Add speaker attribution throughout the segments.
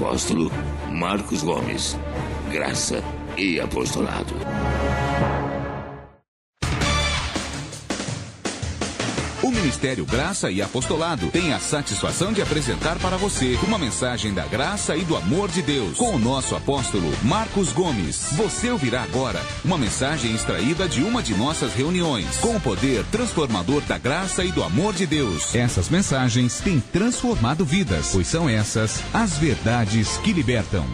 Speaker 1: apóstolo Marcos Gomes. Graça e apostolado.
Speaker 2: O Ministério Graça e Apostolado tem a satisfação de apresentar para você uma mensagem da graça e do amor de Deus com o nosso apóstolo Marcos Gomes. Você ouvirá agora uma mensagem extraída de uma de nossas reuniões com o poder transformador da graça e do amor de Deus. Essas mensagens têm transformado vidas, pois são essas as verdades que libertam.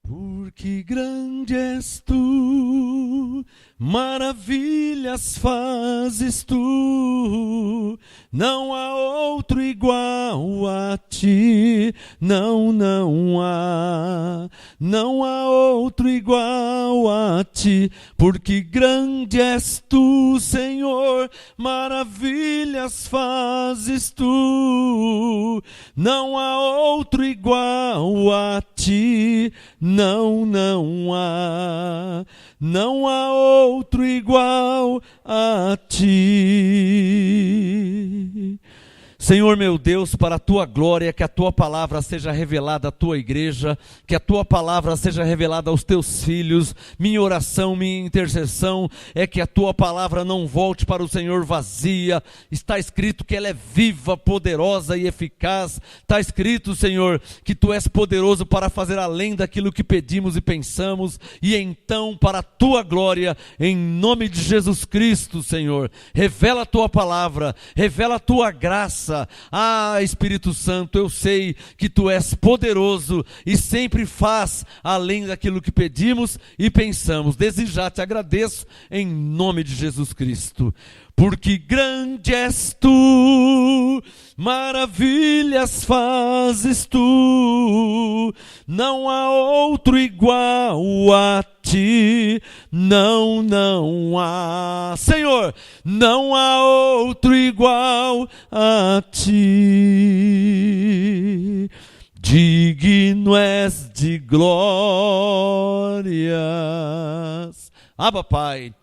Speaker 3: Porque grande és tu, maravilhas fazes tu, não há outro igual a ti, não há outro igual a ti, porque grande és tu, Senhor, maravilhas fazes tu, não há outro igual a ti, não há outro igual a ti. Senhor meu Deus, para a tua glória, que a tua palavra seja revelada à tua igreja, que a tua palavra seja revelada aos teus filhos. Minha oração, minha intercessão é que a tua palavra não volte para o Senhor vazia. Está escrito que ela é viva, poderosa e eficaz. Está escrito, Senhor, que tu és poderoso para fazer além daquilo que pedimos e pensamos. E então, para a tua glória, em nome de Jesus Cristo, Senhor, revela a tua palavra, revela a tua graça. Espírito Santo, eu sei que tu és poderoso e sempre faz além daquilo que pedimos e pensamos. Desde já te agradeço em nome de Jesus Cristo. Porque grande és tu, maravilhas fazes tu, não há outro igual a ti, não há, Senhor, não há outro igual a ti. Digno és de glórias. Abba, Pai.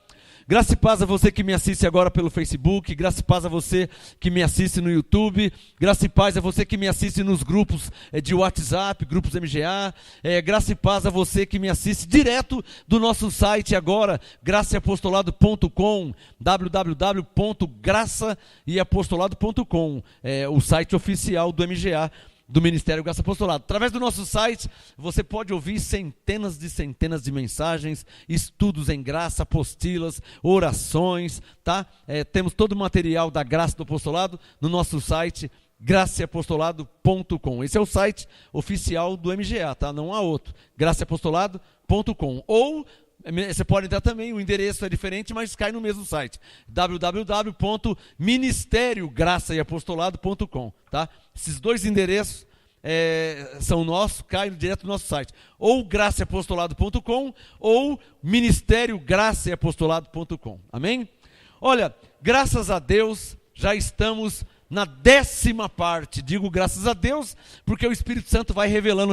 Speaker 3: Graça e paz a você que me assiste agora pelo Facebook, graça e paz a você que me assiste no YouTube, graça e paz a você que me assiste nos grupos de WhatsApp, grupos MGA, graça e paz a você que me assiste direto do nosso site agora, graçaeapostolado.com, www.graçaeapostolado.com, o site oficial do MGA, do Ministério Graça e Apostolado. Através do nosso site, você pode ouvir centenas de mensagens, estudos em graça, apostilas, orações, tá? Temos todo o material da Graça do Apostolado no nosso site, graçaeapostolado.com. Esse é o site oficial do MGA, tá? Não há outro. graçaeapostolado.com. Ou você pode entrar também, o endereço é diferente, mas cai no mesmo site, www.ministériograçaeapostolado.com, tá? Esses dois endereços são nossos, caem direto no nosso site, ou graçaeapostolado.com ou ministériograçaeapostolado.com, amém? Olha, graças a Deus, já estamos na 10ª parte, digo graças a Deus, porque o Espírito Santo vai revelando,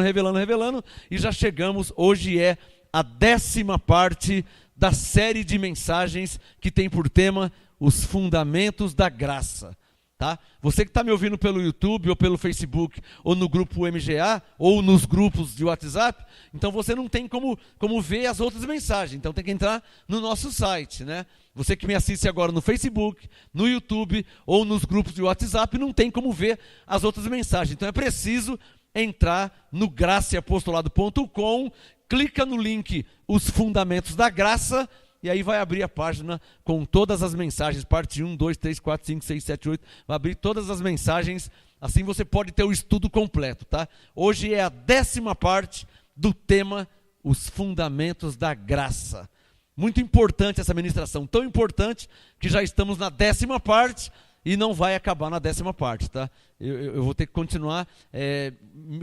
Speaker 3: e já chegamos, hoje é a 10ª parte da série de mensagens que tem por tema os fundamentos da graça, tá? Você que está me ouvindo pelo YouTube ou pelo Facebook ou no grupo MGA ou nos grupos de WhatsApp, então você não tem como ver as outras mensagens, então tem que entrar no nosso site, né? Você que me assiste agora no Facebook, no YouTube ou nos grupos de WhatsApp, não tem como ver as outras mensagens, então é preciso entrar no graçaeapostolado.com, clica no link Os Fundamentos da Graça, e aí vai abrir a página com todas as mensagens, parte 1, 2, 3, 4, 5, 6, 7, 8, vai abrir todas as mensagens, assim você pode ter o estudo completo, tá? Hoje é a 10ª parte do tema Os Fundamentos da Graça. Muito importante essa ministração, tão importante que já estamos na 10ª parte, e não vai acabar na 10ª parte, tá? Eu vou ter que continuar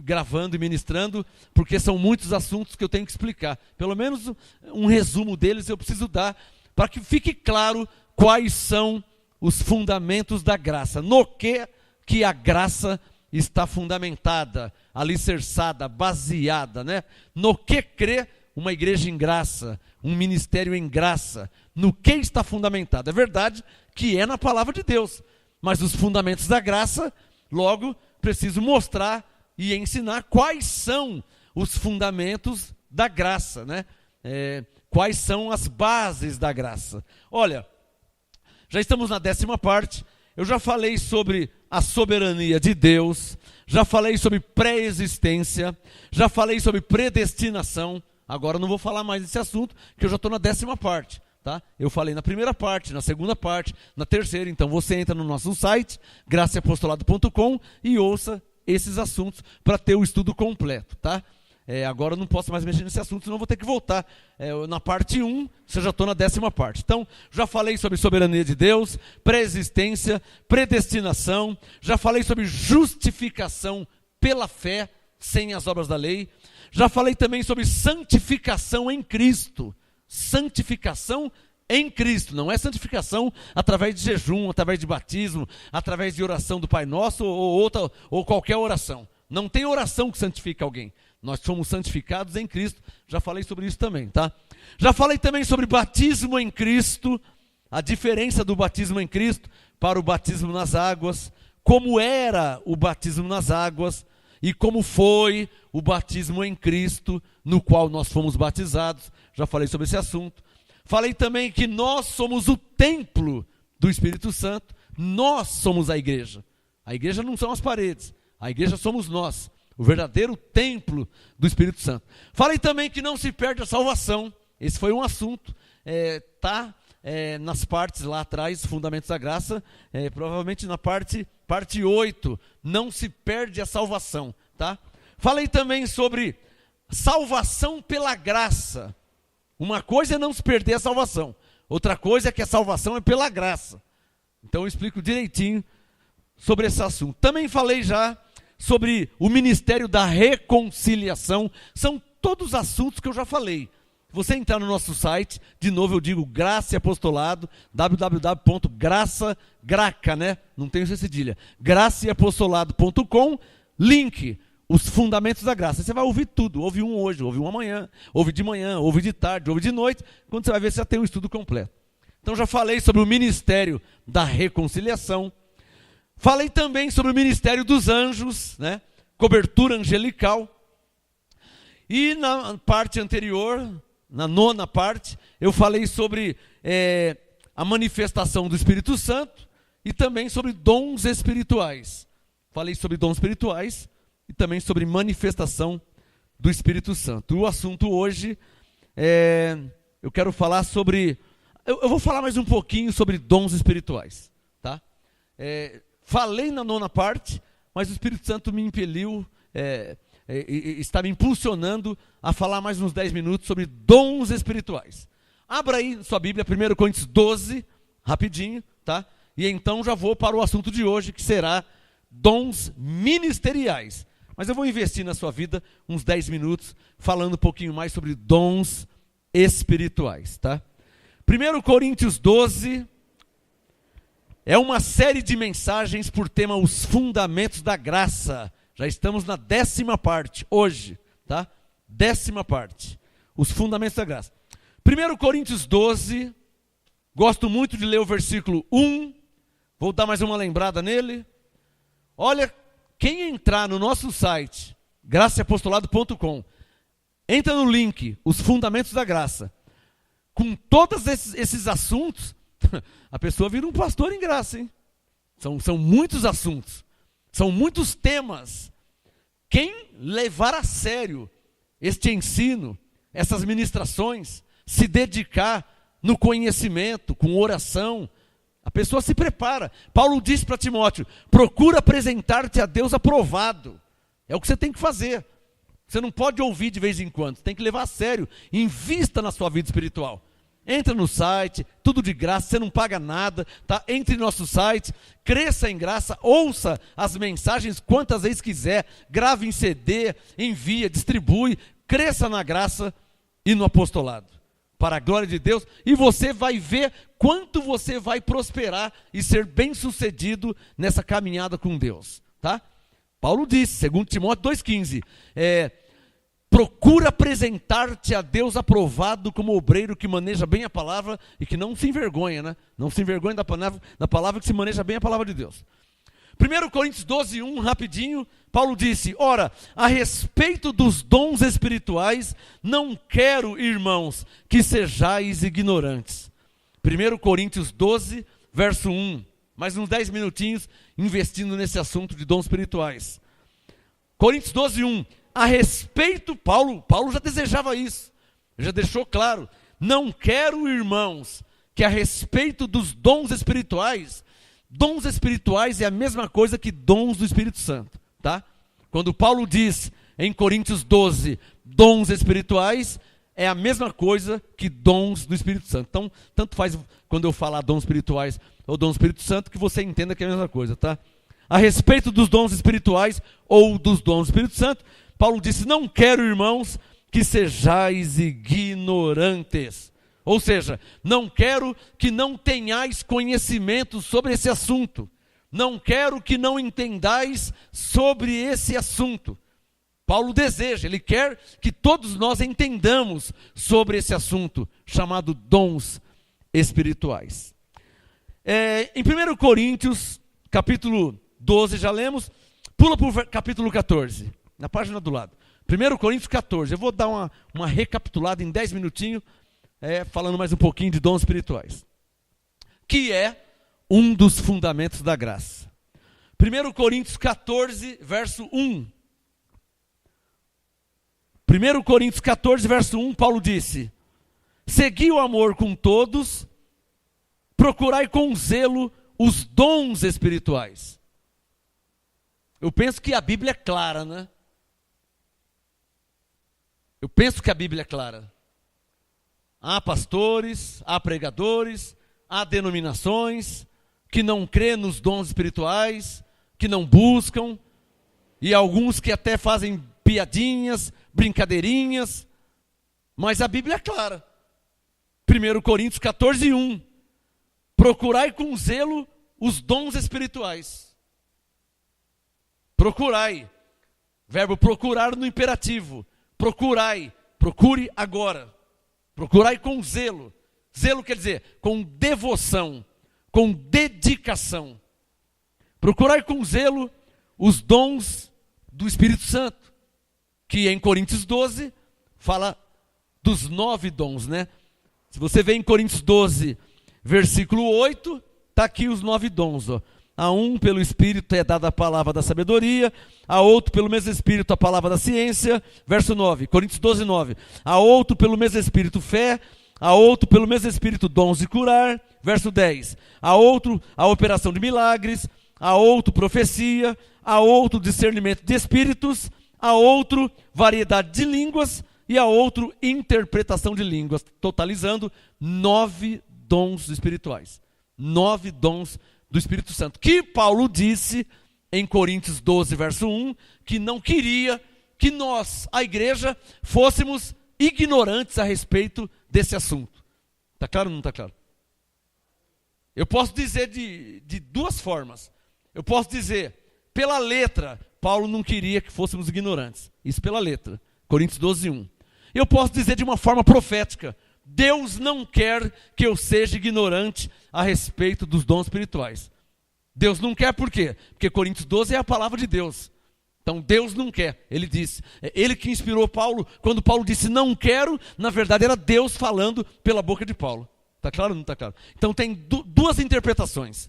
Speaker 3: gravando e ministrando, porque são muitos assuntos que eu tenho que explicar. Pelo menos um resumo deles eu preciso dar, para que fique claro quais são os fundamentos da graça. No que a graça está fundamentada, alicerçada, baseada, né? No que crê uma igreja em graça, um ministério em graça, no que está fundamentado. É verdade que é na palavra de Deus. mas os fundamentos da graça, logo preciso mostrar e ensinar quais são os fundamentos da graça, né? Quais são as bases da graça. Olha, já estamos na 10ª parte, eu já falei sobre a soberania de Deus, já falei sobre pré-existência, já falei sobre predestinação, agora não vou falar mais desse assunto, que eu já estou na 10ª parte. Tá? Eu falei na primeira parte, na segunda parte, na terceira, então você entra no nosso site, graçaeapostolado.com, e ouça esses assuntos para ter o estudo completo. Tá? Agora eu não posso mais mexer nesse assunto, senão vou ter que voltar. Na parte 1, você já estou na 10ª parte. Então, já falei sobre soberania de Deus, pré-existência, predestinação, já falei sobre justificação pela fé, sem as obras da lei, já falei também sobre santificação em Cristo. Santificação em Cristo, não é santificação através de jejum, através de batismo, através de oração do Pai Nosso ou qualquer oração. Não tem oração que santifica alguém. Nós somos santificados em Cristo. Já falei sobre isso também, tá? Já falei também sobre batismo em Cristo, a diferença do batismo em Cristo para o batismo nas águas, como era o batismo nas águas e como foi o batismo em Cristo, no qual nós fomos batizados. Já falei sobre esse assunto. Falei também que nós somos o templo do Espírito Santo. Nós somos a igreja. A igreja não são as paredes. A igreja somos nós. O verdadeiro templo do Espírito Santo. Falei também que não se perde a salvação. Esse foi um assunto. Nas partes lá atrás, Fundamentos da Graça. Provavelmente na parte 8. Não se perde a salvação. Tá? Falei também sobre salvação pela graça. Uma coisa é não se perder a salvação. Outra coisa é que a salvação é pela graça. Então eu explico direitinho sobre esse assunto. Também falei já sobre o ministério da reconciliação. São todos assuntos que eu já falei. Se você entrar no nosso site, de novo eu digo Graça e Apostolado, www.graça.graca, né? Não tem essa cedilha. graçaeapostolado.com, link. Os fundamentos da graça. Você vai ouvir tudo. Ouve um hoje, ouve um amanhã, ouve de manhã, ouve de tarde, ouve de noite. Quando você vai ver, você já tem um estudo completo. Então já falei sobre o ministério da reconciliação. Falei também sobre o ministério dos anjos, né? Cobertura angelical. E na parte anterior, na 9ª parte, eu falei sobre a manifestação do Espírito Santo e também sobre dons espirituais. Falei sobre dons espirituais e também sobre manifestação do Espírito Santo. O assunto hoje, eu quero falar sobre... Eu vou falar mais um pouquinho sobre dons espirituais. Tá? Falei na 9ª parte, mas o Espírito Santo me impeliu, está me impulsionando a falar mais uns 10 minutos sobre dons espirituais. Abra aí sua Bíblia, 1 Coríntios 12, rapidinho, tá? E então já vou para o assunto de hoje, que será dons ministeriais. Mas eu vou investir na sua vida uns 10 minutos, falando um pouquinho mais sobre dons espirituais, tá? 1 Coríntios 12 é uma série de mensagens por tema os fundamentos da graça. Já estamos na 10ª parte hoje, tá? 10ª parte, os fundamentos da graça. 1 Coríntios 12, gosto muito de ler o versículo 1, vou dar mais uma lembrada nele. Olha, quem entrar no nosso site, graçaeapostolado.com, entra no link, os fundamentos da graça, com todos esses assuntos, a pessoa vira um pastor em graça, hein? São muitos assuntos, são muitos temas. Quem levar a sério este ensino, essas ministrações, se dedicar no conhecimento, com oração, a pessoa se prepara. Paulo disse para Timóteo, procura apresentar-te a Deus aprovado. É o que você tem que fazer. Você não pode ouvir de vez em quando, você tem que levar a sério. Invista na sua vida espiritual. Entra no site, tudo de graça, você não paga nada, tá? Entre no nosso site, cresça em graça, ouça as mensagens quantas vezes quiser, grave em CD, envia, distribui, cresça na graça e no apostolado, para a glória de Deus, e você vai ver quanto você vai prosperar e ser bem sucedido nessa caminhada com Deus, tá? Paulo disse, segundo Timóteo 2,15, procura apresentar-te a Deus aprovado como obreiro que maneja bem a palavra e que não se envergonha, né? Não se envergonha da palavra que se maneja bem a palavra de Deus. 1 Coríntios 12:1, rapidinho, Paulo disse: ora, a respeito dos dons espirituais, não quero, irmãos, que sejais ignorantes. 1 Coríntios 12, verso 1, mais uns 10 minutinhos investindo nesse assunto de dons espirituais. Coríntios 12:1, a respeito, Paulo já desejava isso, já deixou claro, não quero, irmãos, que a respeito dos dons espirituais é a mesma coisa que dons do Espírito Santo, tá? Quando Paulo diz em Coríntios 12, dons espirituais, é a mesma coisa que dons do Espírito Santo. Então, tanto faz quando eu falar dons espirituais ou dons do Espírito Santo, que você entenda que é a mesma coisa, tá? A respeito dos dons espirituais ou dos dons do Espírito Santo, Paulo disse: não quero, irmãos, que sejais ignorantes. Ou seja, não quero que não tenhais conhecimento sobre esse assunto. Não quero que não entendais sobre esse assunto. Paulo deseja, ele quer que todos nós entendamos sobre esse assunto, chamado dons espirituais. Em 1 Coríntios, capítulo 12, já lemos, pula para o capítulo 14, na página do lado. 1 Coríntios 14, eu vou dar uma recapitulada em 10 minutinhos, falando mais um pouquinho de dons espirituais, que é um dos fundamentos da graça. 1 Coríntios 14, verso 1. 1 Coríntios 14, verso 1, Paulo disse: segui o amor com todos, procurai com zelo os dons espirituais. Eu penso que a Bíblia é clara, né? Eu penso que a Bíblia é clara. Há pastores, há pregadores, há denominações que não crêem nos dons espirituais, que não buscam, e alguns que até fazem piadinhas, brincadeirinhas, mas a Bíblia é clara. 1 Coríntios 14, 1. Procurai com zelo os dons espirituais. Procurai. Verbo procurar no imperativo. Procurai. Procure agora. Procurai com zelo. Zelo quer dizer com devoção, com dedicação. Procurai com zelo os dons do Espírito Santo, que em Coríntios 12 fala dos 9 dons, né? Se você vê em Coríntios 12, versículo 8, está aqui os 9 dons, ó. A um pelo Espírito é dada a palavra da sabedoria, a outro pelo mesmo Espírito a palavra da ciência, verso 9, Coríntios 12, 9. A outro pelo mesmo Espírito fé, a outro pelo mesmo Espírito dons de curar, verso 10. A outro a operação de milagres, a outro profecia, a outro discernimento de espíritos, a outro variedade de línguas e a outro interpretação de línguas, totalizando 9 dons espirituais. 9 dons do Espírito Santo, que Paulo disse em Coríntios 12, verso 1, que não queria que nós, a igreja, fôssemos ignorantes a respeito desse assunto. Está claro ou não está claro? Eu posso dizer de duas formas. Eu posso dizer, pela letra, Paulo não queria que fôssemos ignorantes. Isso pela letra. Coríntios 12, 1. Eu posso dizer de uma forma profética. Deus não quer que eu seja ignorante a respeito dos dons espirituais. Deus não quer por quê? Porque Coríntios 12 é a palavra de Deus. Então Deus não quer. Ele disse. É ele que inspirou Paulo. Quando Paulo disse não quero, na verdade era Deus falando pela boca de Paulo. Está claro ou não está claro? Então tem duas interpretações.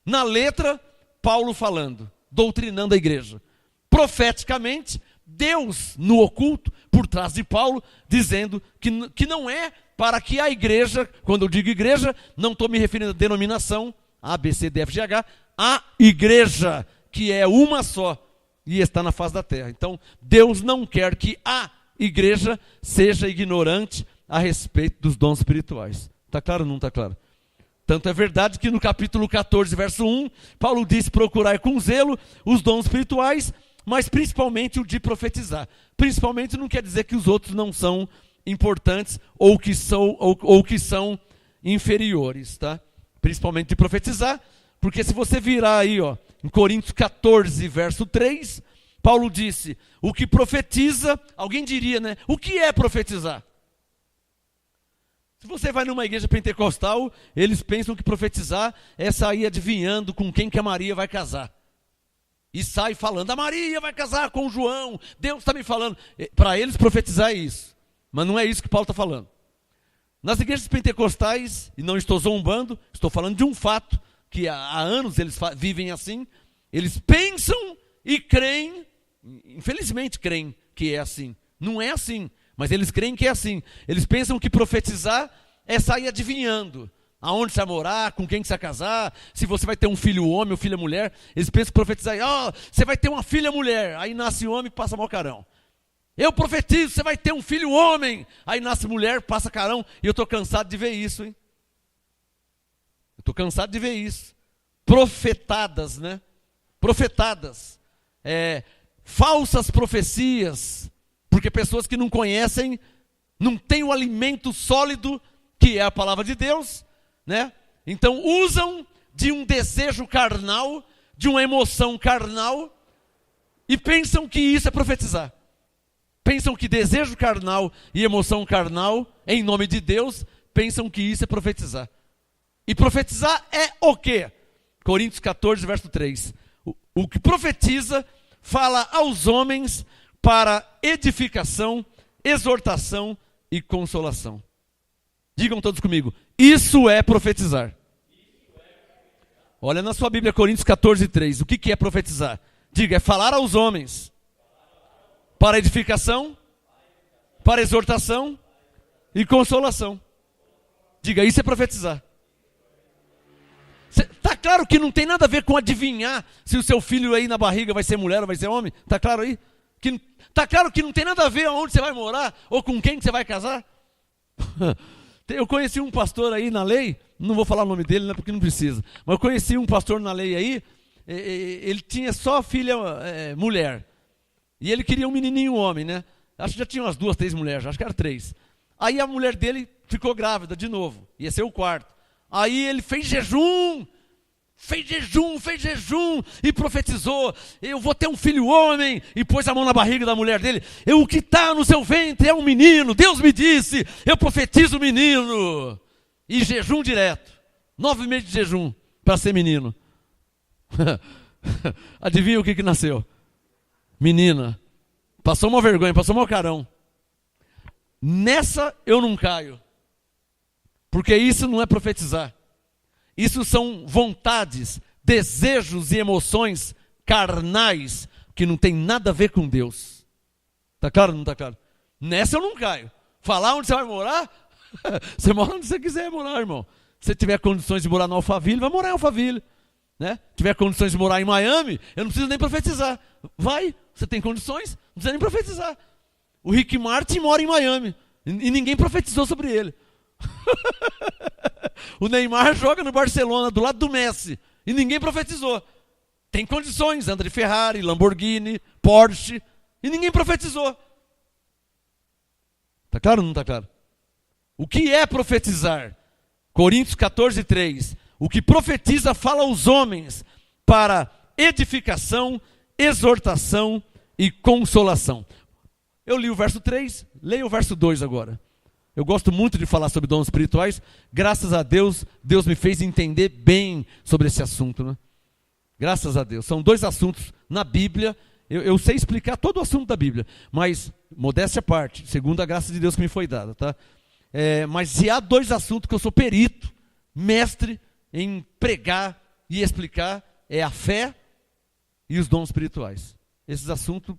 Speaker 3: Na letra, Paulo falando, doutrinando a igreja. Profeticamente, Deus no oculto, por trás de Paulo, dizendo que não é para que a igreja, quando eu digo igreja, não estou me referindo à denominação, A, B, C, D, F, G, H, a igreja, que é uma só e está na face da terra. Então, Deus não quer que a igreja seja ignorante a respeito dos dons espirituais. Está claro ou não está claro? Tanto é verdade que no capítulo 14, verso 1, Paulo diz: procurai com zelo os dons espirituais, mas principalmente o de profetizar. Principalmente não quer dizer que os outros não são importantes ou que são inferiores, tá? Principalmente de profetizar, porque se você virar aí, ó, em Coríntios 14, verso 3, Paulo disse, o que profetiza, alguém diria, né? O que é profetizar? Se você vai numa igreja pentecostal, eles pensam que profetizar é sair adivinhando com quem que a Maria vai casar. E sai falando, a Maria vai casar com o João, Deus está me falando. Para eles profetizar é isso. Mas não é isso que Paulo está falando. Nas igrejas pentecostais, e não estou zombando, estou falando de um fato, que há anos eles vivem assim, eles pensam e creem, infelizmente creem que é assim. Não é assim, mas eles creem que é assim. Eles pensam que profetizar é sair adivinhando aonde você vai morar, com quem você vai casar, se você vai ter um filho homem ou filha mulher. Eles pensam que profetizar é, você vai ter uma filha mulher, aí nasce homem e passa mal carão. Eu profetizo, você vai ter um filho homem, aí nasce mulher, passa carão, e eu estou cansado de ver isso, hein? Eu estou cansado de ver isso. Profetadas, né? Profetadas. Falsas profecias, porque pessoas que não conhecem, não têm o alimento sólido, que é a palavra de Deus, né? Então usam de um desejo carnal, de uma emoção carnal, e pensam que isso é profetizar. Pensam que desejo carnal e emoção carnal, em nome de Deus, pensam que isso é profetizar. E profetizar é o quê? Coríntios 14, verso 3. O que profetiza fala aos homens para edificação, exortação e consolação. Digam todos comigo, isso é profetizar. Olha na sua Bíblia, Coríntios 14, 3. O que é profetizar? Diga, é falar aos homens para edificação, para exortação e consolação. Diga, isso é profetizar. Está claro que não tem nada a ver com adivinhar se o seu filho aí na barriga vai ser mulher ou vai ser homem? Está claro aí? Está claro que não tem nada a ver aonde você vai morar ou com quem que você vai casar? Eu conheci um pastor aí na lei, não vou falar o nome dele, né, porque não precisa, mas eu conheci um pastor na lei aí, ele tinha só filha mulher. E ele queria um menininho homem, né? Acho que já tinha umas 2, 3 mulheres, acho que era 3. Aí a mulher dele ficou grávida de novo, ia ser o quarto. Aí ele fez jejum, e profetizou, eu vou ter um filho homem, e pôs a mão na barriga da mulher dele, o que está no seu ventre é um menino, Deus me disse, eu profetizo o menino. E jejum direto, 9 meses de jejum, para ser menino. Adivinha o que nasceu? Menina, passou uma vergonha, passou um carão. Nessa eu não caio, porque isso não é profetizar. Isso são vontades, desejos e emoções carnais, que não tem nada a ver com Deus. Está claro ou não está claro? Nessa eu não caio. Falar onde você vai morar? Você mora onde você quiser morar, irmão. Se você tiver condições de morar no Alphaville, vai morar em Alphaville. Né? Tiver condições de morar em Miami, eu não preciso nem profetizar. Vai, você tem condições, não precisa nem profetizar. O Rick Martin mora em Miami e ninguém profetizou sobre ele. O Neymar joga no Barcelona do lado do Messi e ninguém profetizou. Tem condições, anda de Ferrari, Lamborghini, Porsche e ninguém profetizou. Está claro ou não está claro? O que é profetizar? Coríntios 14, 3. O que profetiza fala aos homens para edificação, exortação e consolação. Eu li o verso 3, leia o verso 2 agora. Eu gosto muito de falar sobre dons espirituais. Graças a Deus, Deus me fez entender bem sobre esse assunto, né? Graças a Deus. São 2 assuntos na Bíblia. Eu sei explicar todo o assunto da Bíblia, mas, modéstia à parte, segundo a graça de Deus que me foi dada, tá? Mas se há 2 assuntos que eu sou perito, mestre em pregar e explicar, é a fé e os dons espirituais. Esses assuntos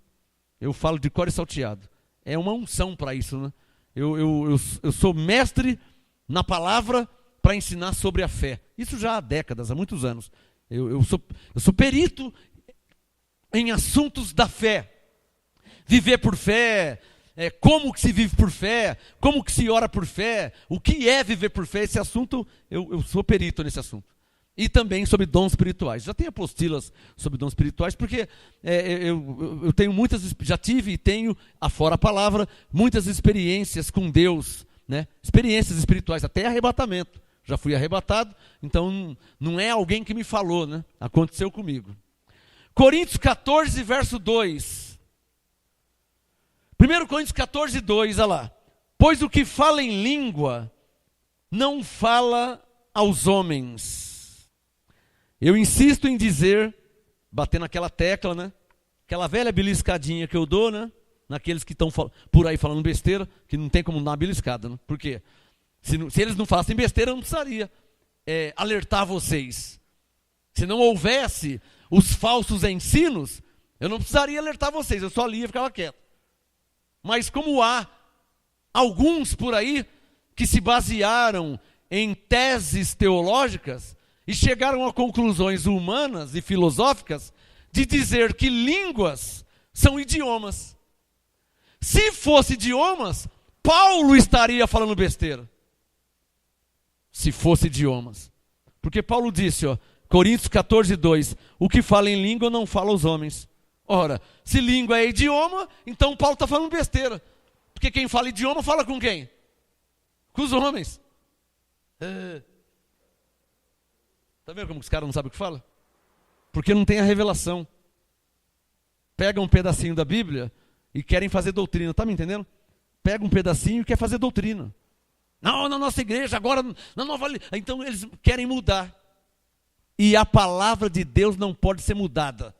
Speaker 3: eu falo de cor e salteado. É uma unção para isso, né? Eu sou mestre na palavra para ensinar sobre a fé. Isso já há décadas, há muitos anos. Eu sou perito em assuntos da fé. Viver por fé, como que se vive por fé, como que se ora por fé, o que é viver por fé, esse assunto, eu sou perito nesse assunto. E também sobre dons espirituais. Já tenho apostilas sobre dons espirituais, porque eu tenho já tive e tenho, afora a palavra, muitas experiências com Deus, né? Experiências espirituais, até arrebatamento. Já fui arrebatado, então não é alguém que me falou, né? Aconteceu comigo. Coríntios 14, verso 2. 1 Coríntios 14, 2, olha lá. Pois o que fala em língua não fala aos homens. Eu insisto em dizer, bater naquela tecla, né? Aquela velha beliscadinha que eu dou, né? Naqueles que estão por aí falando besteira, que não tem como dar uma beliscada, né? Por quê? Se eles não falassem besteira, eu não precisaria alertar vocês. Se não houvesse os falsos ensinos, eu não precisaria alertar vocês, eu só lia e ficava quieto. Mas como há alguns por aí que se basearam em teses teológicas e chegaram a conclusões humanas e filosóficas de dizer que línguas são idiomas. Se fosse idiomas, Paulo estaria falando besteira. Se fosse idiomas. Porque Paulo disse, Coríntios 14, 2, o que fala em língua não fala aos homens. Ora, se língua é idioma, então Paulo está falando besteira. Porque quem fala idioma fala com quem? Com os homens. Está vendo como os caras não sabem o que fala? Porque não tem a revelação. Pega um pedacinho da Bíblia e querem fazer doutrina, está me entendendo? Pega um pedacinho e quer fazer doutrina. Não, na nossa igreja, agora, na nova... Então eles querem mudar. E a palavra de Deus não pode ser mudada.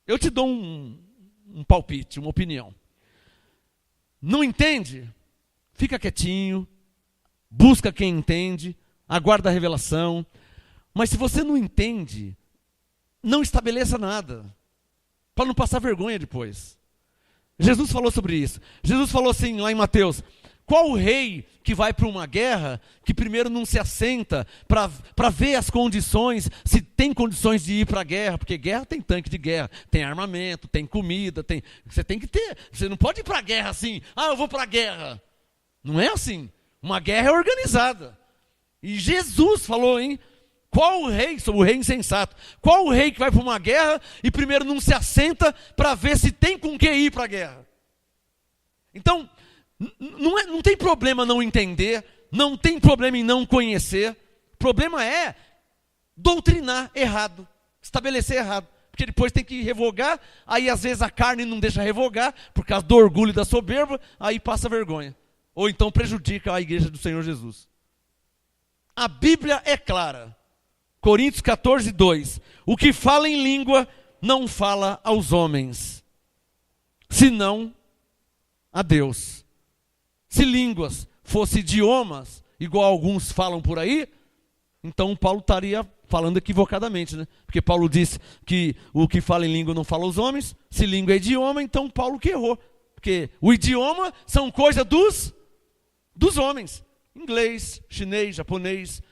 Speaker 3: Eu te dou um palpite, uma opinião. Não entende? Fica quietinho, busca quem entende, aguarda a revelação. Mas se você não entende, não estabeleça nada, para não passar vergonha depois. Jesus falou sobre isso. Jesus falou assim lá em Mateus: qual o rei que vai para uma guerra, que primeiro não se assenta para ver as condições, se tem condições de ir para a guerra, porque guerra tem tanque de guerra, tem armamento, tem comida, você tem que ter, você não pode ir para a guerra assim, eu vou para a guerra. Não é assim, uma guerra é organizada. E Jesus falou, qual o rei, sobre o rei insensato, qual o rei que vai para uma guerra e primeiro não se assenta para ver se tem com que ir para a guerra? Então, não tem problema não entender, não tem problema em não conhecer, o problema é doutrinar errado, estabelecer errado, porque depois tem que revogar, aí às vezes a carne não deixa revogar, por causa do orgulho e da soberba, aí passa vergonha, ou então prejudica a igreja do Senhor Jesus. A Bíblia é clara, Coríntios 14, 2, o que fala em língua não fala aos homens, senão a Deus. Se línguas fossem idiomas, igual alguns falam por aí, então Paulo estaria falando equivocadamente, né? Porque Paulo disse que o que fala em língua não fala aos homens, se língua é idioma, então Paulo que errou. Porque o idioma são coisa dos homens. Inglês, chinês, japonês,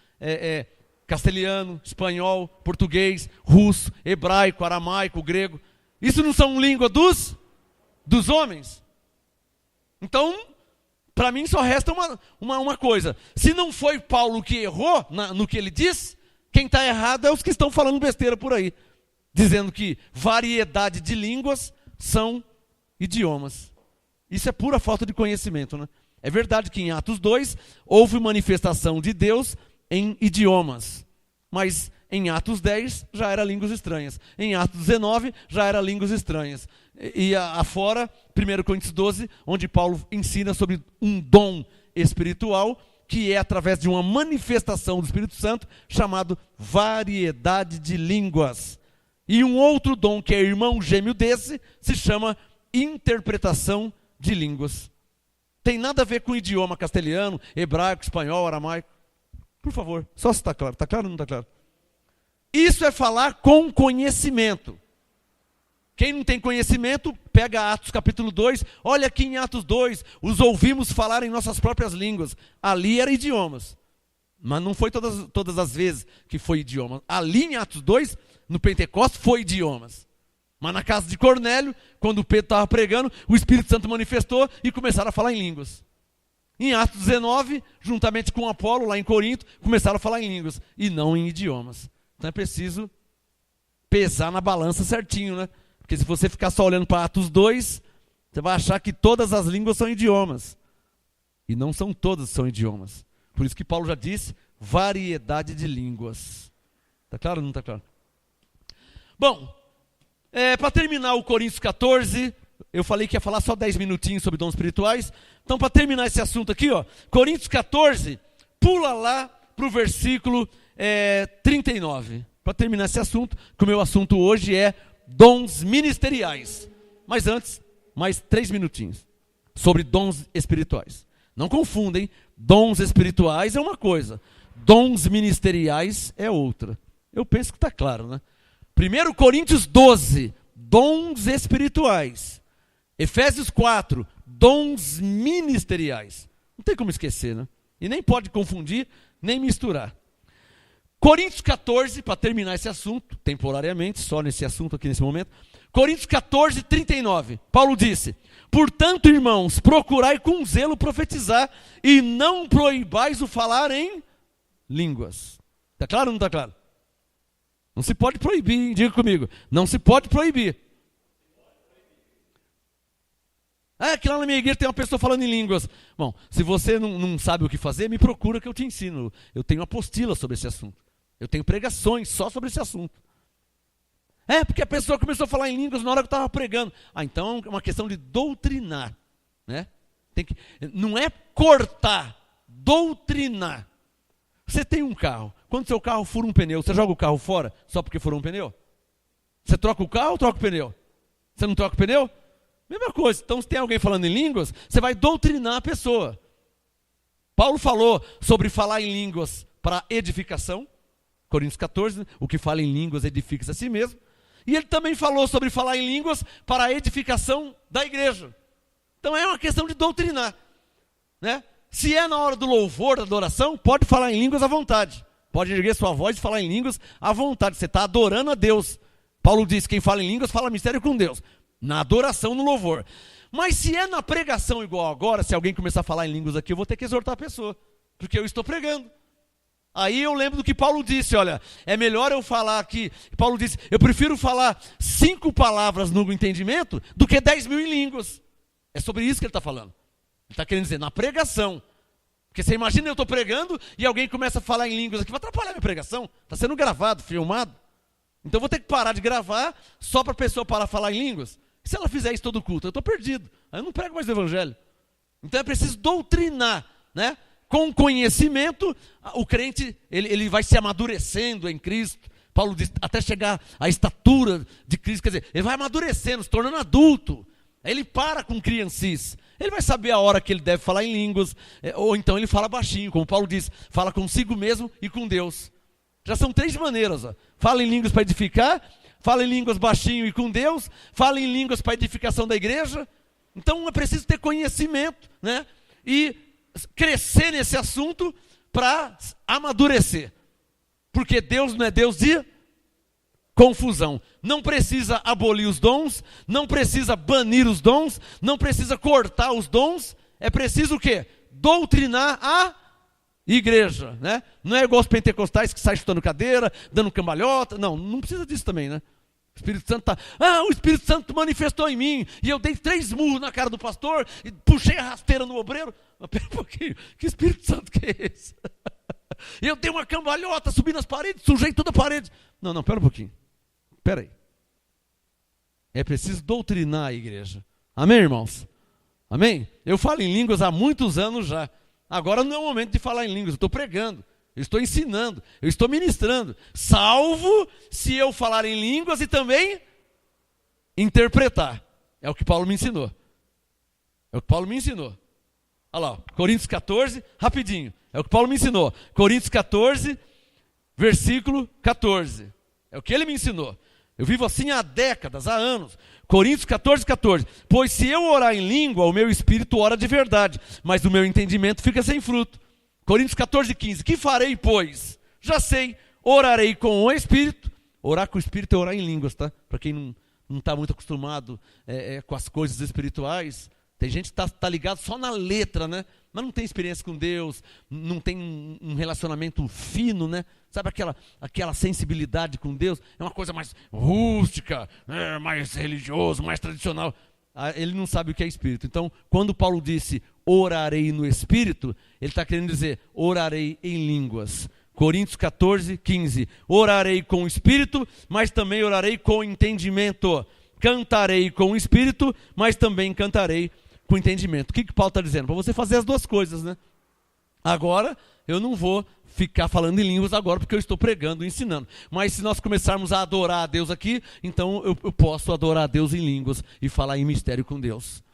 Speaker 3: castelhano, espanhol, português, russo, hebraico, aramaico, grego. Isso não são língua dos homens? Então, para mim só resta uma coisa. Se não foi Paulo que errou no que ele diz, quem está errado é os que estão falando besteira por aí. Dizendo que variedade de línguas são idiomas. Isso é pura falta de conhecimento, né? É verdade que em Atos 2 houve manifestação de Deus em idiomas. Mas em Atos 10 já era línguas estranhas. Em Atos 19 já era línguas estranhas. E afora, 1 Coríntios 12, onde Paulo ensina sobre um dom espiritual, que é através de uma manifestação do Espírito Santo, chamado variedade de línguas. E um outro dom, que é irmão gêmeo desse, se chama interpretação de línguas. Tem nada a ver com idioma castelhano, hebraico, espanhol, aramaico. Por favor, só se está claro. Está claro ou não está claro? Isso é falar com conhecimento. Quem não tem conhecimento, pega Atos capítulo 2, olha aqui em Atos 2, os ouvimos falar em nossas próprias línguas. Ali era idiomas, mas não foi todas as vezes que foi idioma. Ali em Atos 2, no Pentecostes, foi idiomas. Mas na casa de Cornélio, quando Pedro estava pregando, o Espírito Santo manifestou e começaram a falar em línguas. Em Atos 19, juntamente com Apolo, lá em Corinto, começaram a falar em línguas, e não em idiomas. Então é preciso pesar na balança certinho, né? Porque se você ficar só olhando para Atos 2, você vai achar que todas as línguas são idiomas. E não são todas são idiomas. Por isso que Paulo já disse, variedade de línguas. Está claro ou não está claro? Bom, Para terminar o Coríntios 14, eu falei que ia falar só 10 minutinhos sobre dons espirituais. Então, para terminar esse assunto aqui, Coríntios 14, pula lá para o versículo 39. Para terminar esse assunto, que o meu assunto hoje é dons ministeriais. Mas antes, mais 3 minutinhos sobre dons espirituais. Não confundem, dons espirituais é uma coisa, dons ministeriais é outra. Eu penso que está claro, né? 1 Coríntios 12, dons espirituais. Efésios 4, dons ministeriais. Não tem como esquecer, né? E nem pode confundir, nem misturar. Coríntios 14, para terminar esse assunto, temporariamente, só nesse assunto aqui nesse momento. Coríntios 14, 39. Paulo disse: portanto, irmãos, procurai com zelo profetizar e não proibais o falar em línguas. Está claro ou não está claro? Não se pode proibir, diga comigo. Não se pode proibir. Que lá na minha igreja tem uma pessoa falando em línguas. Bom, se você não sabe o que fazer, me procura que eu te ensino. Eu tenho apostila sobre esse assunto. Eu tenho pregações só sobre esse assunto. Porque a pessoa começou a falar em línguas na hora que eu estava pregando. Então é uma questão de doutrinar. Né? Não é cortar, doutrinar. Você tem um carro. Quando seu carro fura um pneu, você joga o carro fora só porque furou um pneu? Você troca o carro ou troca o pneu? Você não troca o pneu? Mesma coisa. Então, se tem alguém falando em línguas, você vai doutrinar a pessoa. Paulo falou sobre falar em línguas para edificação. Coríntios 14, o que fala em línguas edifica-se a si mesmo. E ele também falou sobre falar em línguas para a edificação da igreja. Então, é uma questão de doutrinar. Né? Se é na hora do louvor, da adoração, pode falar em línguas à vontade. Pode erguer sua voz e falar em línguas à vontade. Você está adorando a Deus. Paulo diz: quem fala em línguas fala mistério com Deus. Na adoração, no louvor. Mas se é na pregação igual agora, se alguém começar a falar em línguas aqui, eu vou ter que exortar a pessoa. Porque eu estou pregando. Aí eu lembro do que Paulo disse, olha, é melhor eu falar aqui. Paulo disse: eu prefiro falar 5 palavras no entendimento do que 10.000 em línguas. É sobre isso que ele está falando. Ele está querendo dizer, na pregação. Porque você imagina eu estou pregando e alguém começa a falar em línguas aqui, vai atrapalhar a minha pregação. Está sendo gravado, filmado. Então eu vou ter que parar de gravar só para a pessoa parar de falar em línguas. E se ela fizer isso todo culto, eu estou perdido. Aí eu não prego mais o evangelho. Então é preciso doutrinar, né? Com conhecimento, o crente ele vai se amadurecendo em Cristo. Paulo diz, até chegar à estatura de Cristo, quer dizer, ele vai amadurecendo, se tornando adulto. Aí ele para com criancice. Ele vai saber a hora que ele deve falar em línguas, ou então ele fala baixinho, como Paulo diz, fala consigo mesmo e com Deus. Já são 3 maneiras. Fala em línguas para edificar, fala em línguas baixinho e com Deus, fala em línguas para edificação da igreja. Então é preciso ter conhecimento, né? E crescer nesse assunto para amadurecer. Porque Deus não é Deus de confusão. Não precisa abolir os dons, não precisa banir os dons, não precisa cortar os dons. É preciso o quê? Doutrinar a igreja, né? Não é igual os pentecostais que saem chutando cadeira, dando cambalhota. Não precisa disso também, né? O Espírito Santo o Espírito Santo manifestou em mim, e eu dei 3 murros na cara do pastor, e puxei a rasteira no obreiro. Mas pera um pouquinho, que Espírito Santo que é esse? E eu dei uma cambalhota, subi nas paredes, sujei toda a parede. Não, pera um pouquinho. Pera aí. É preciso doutrinar a igreja. Amém, irmãos? Amém? Eu falo em línguas há muitos anos já. Agora não é o momento de falar em línguas, eu estou pregando. Eu estou ensinando, eu estou ministrando, salvo se eu falar em línguas e também interpretar. É o que Paulo me ensinou. Olha lá, Coríntios 14, rapidinho. É o que Paulo me ensinou. Coríntios 14, versículo 14. É o que ele me ensinou. Eu vivo assim há décadas, há anos. Coríntios 14, 14. Pois se eu orar em língua, o meu espírito ora de verdade, mas o meu entendimento fica sem fruto. Coríntios 14, 15. Que farei, pois? Já sei, orarei com o Espírito. Orar com o Espírito é orar em línguas, tá? Para quem não está muito acostumado com as coisas espirituais. Tem gente que está ligado só na letra, né? Mas não tem experiência com Deus, não tem um relacionamento fino, né? Sabe aquela sensibilidade com Deus? É uma coisa mais rústica, mais religioso, mais tradicional. Ele não sabe o que é Espírito. Então, quando Paulo disse orarei no Espírito, ele está querendo dizer orarei em línguas, Coríntios 14, 15. Orarei com o espírito, mas também orarei com entendimento. Cantarei com o espírito, mas também cantarei com entendimento. O que Paulo está dizendo? Para você fazer as duas coisas, né? Agora, eu não vou ficar falando em línguas agora, porque eu estou pregando, ensinando. Mas se nós começarmos a adorar a Deus aqui, então eu posso adorar a Deus em línguas e falar em mistério com Deus.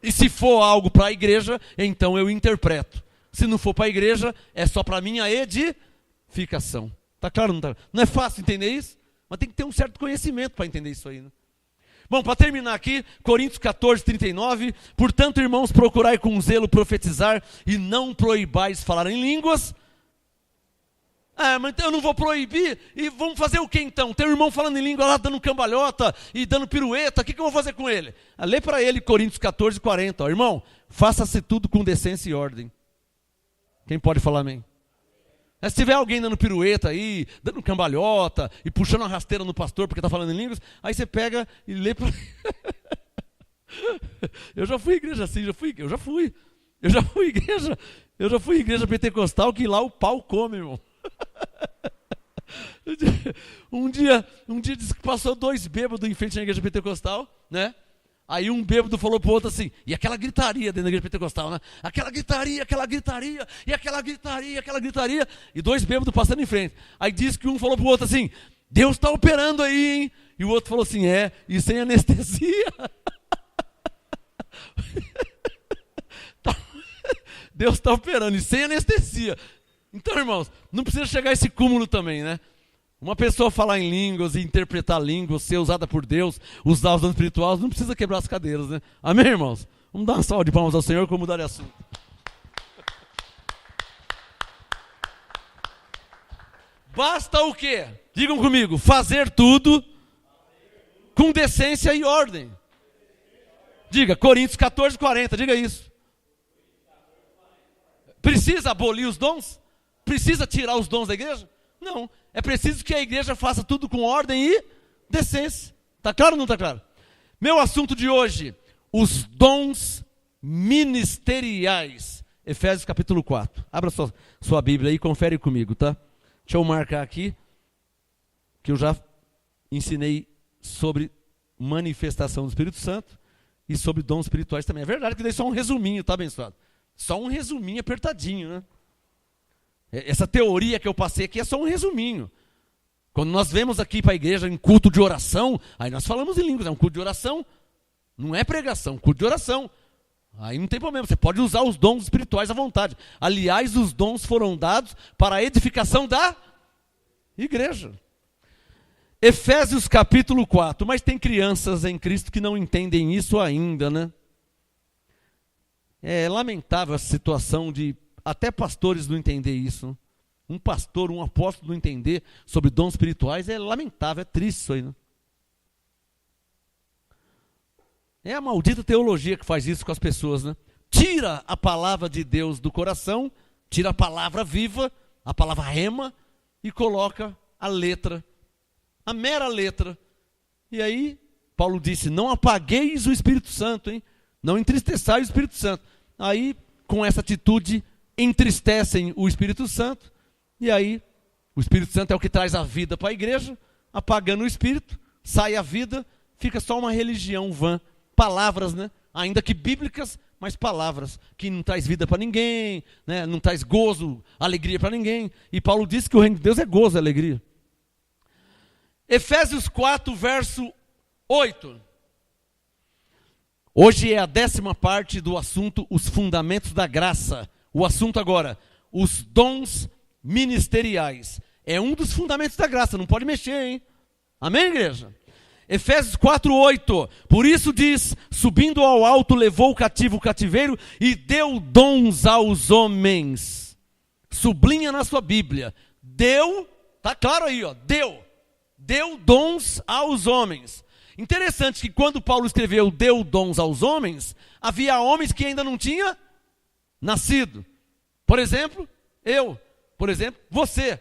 Speaker 3: E se for algo para a igreja, então eu interpreto. Se não for para a igreja, é só para minha edificação. Está claro? Não, não é fácil entender isso? Mas tem que ter um certo conhecimento para entender isso aí, né? Bom, para terminar aqui, Coríntios 14, 39. Portanto, irmãos, procurai com zelo profetizar e não proibais falar em línguas. Mas eu não vou proibir. E vamos fazer o que então? Tem um irmão falando em língua lá, dando cambalhota e dando pirueta. O que eu vou fazer com ele? Lê para ele Coríntios 14, 40. Ó, irmão, faça-se tudo com decência e ordem. Quem pode falar amém? Se tiver alguém dando pirueta aí, dando cambalhota e puxando uma rasteira no pastor porque está falando em línguas, aí você pega e lê para... Eu já fui igreja assim, eu já fui igreja pentecostal que lá o pau come, irmão. Um dia disse que passou 2 bêbados em frente na igreja pentecostal, né? Aí um bêbado falou pro outro assim, e aquela gritaria dentro da igreja pentecostal, né? Aquela gritaria, e aquela gritaria, e 2 bêbados passando em frente. Aí disse que um falou pro outro assim, Deus está operando aí, hein? E o outro falou assim, e sem anestesia. Deus está operando, e sem anestesia. Então, irmãos, não precisa chegar a esse cúmulo também, né? Uma pessoa falar em línguas e interpretar línguas, ser usada por Deus, usar os dons espirituais, não precisa quebrar as cadeiras, né? Amém, irmãos? Vamos dar uma salva de palmas ao Senhor, como mudar de assunto. Basta o quê? Digam comigo, fazer tudo com decência e ordem. Diga, Coríntios 14, 40, diga isso. Precisa abolir os dons? Precisa tirar os dons da igreja? Não, é preciso que a igreja faça tudo com ordem e decência. Está claro ou não está claro? Meu assunto de hoje, os dons ministeriais. Efésios capítulo 4. Abra sua Bíblia aí e confere comigo, tá? Deixa eu marcar aqui, que eu já ensinei sobre manifestação do Espírito Santo e sobre dons espirituais também. É verdade que dei só um resuminho, tá, abençoado? Só um resuminho apertadinho, né? Essa teoria que eu passei aqui é só um resuminho. Quando nós vemos aqui para a igreja em culto de oração, aí nós falamos em línguas, é um culto de oração, não é pregação, culto de oração. Aí não tem problema, você pode usar os dons espirituais à vontade. Aliás, os dons foram dados para a edificação da igreja. Efésios capítulo 4, mas tem crianças em Cristo que não entendem isso ainda, né? É lamentável a situação de até pastores não entender isso. Um pastor, um apóstolo não entender sobre dons espirituais é lamentável, é triste isso aí. Né? É a maldita teologia que faz isso com as pessoas. Né? Tira a palavra de Deus do coração, tira a palavra viva, a palavra rema, e coloca a letra, a mera letra. E aí, Paulo disse, não apagueis o Espírito Santo, hein? Não entristeçais o Espírito Santo. Aí, com essa atitude, entristecem o Espírito Santo, e aí o Espírito Santo é o que traz a vida para a igreja, apagando o Espírito, sai a vida, fica só uma religião vã, palavras, né? Ainda que bíblicas, mas palavras, que não traz vida para ninguém, né? Não traz gozo, alegria para ninguém, e Paulo disse que o reino de Deus é gozo e alegria. Efésios 4, verso 8. Hoje é a 10ª parte do assunto, os fundamentos da graça. O assunto agora, os dons ministeriais. É um dos fundamentos da graça, não pode mexer, hein? Amém, igreja? Efésios 4, 8. Por isso diz, subindo ao alto, levou o cativo o cativeiro e deu dons aos homens. Sublinha na sua Bíblia. Deu, tá claro aí, ó, deu dons aos homens. Interessante que quando Paulo escreveu deu dons aos homens, havia homens que ainda não tinham nascido. Por exemplo, eu. Por exemplo, você.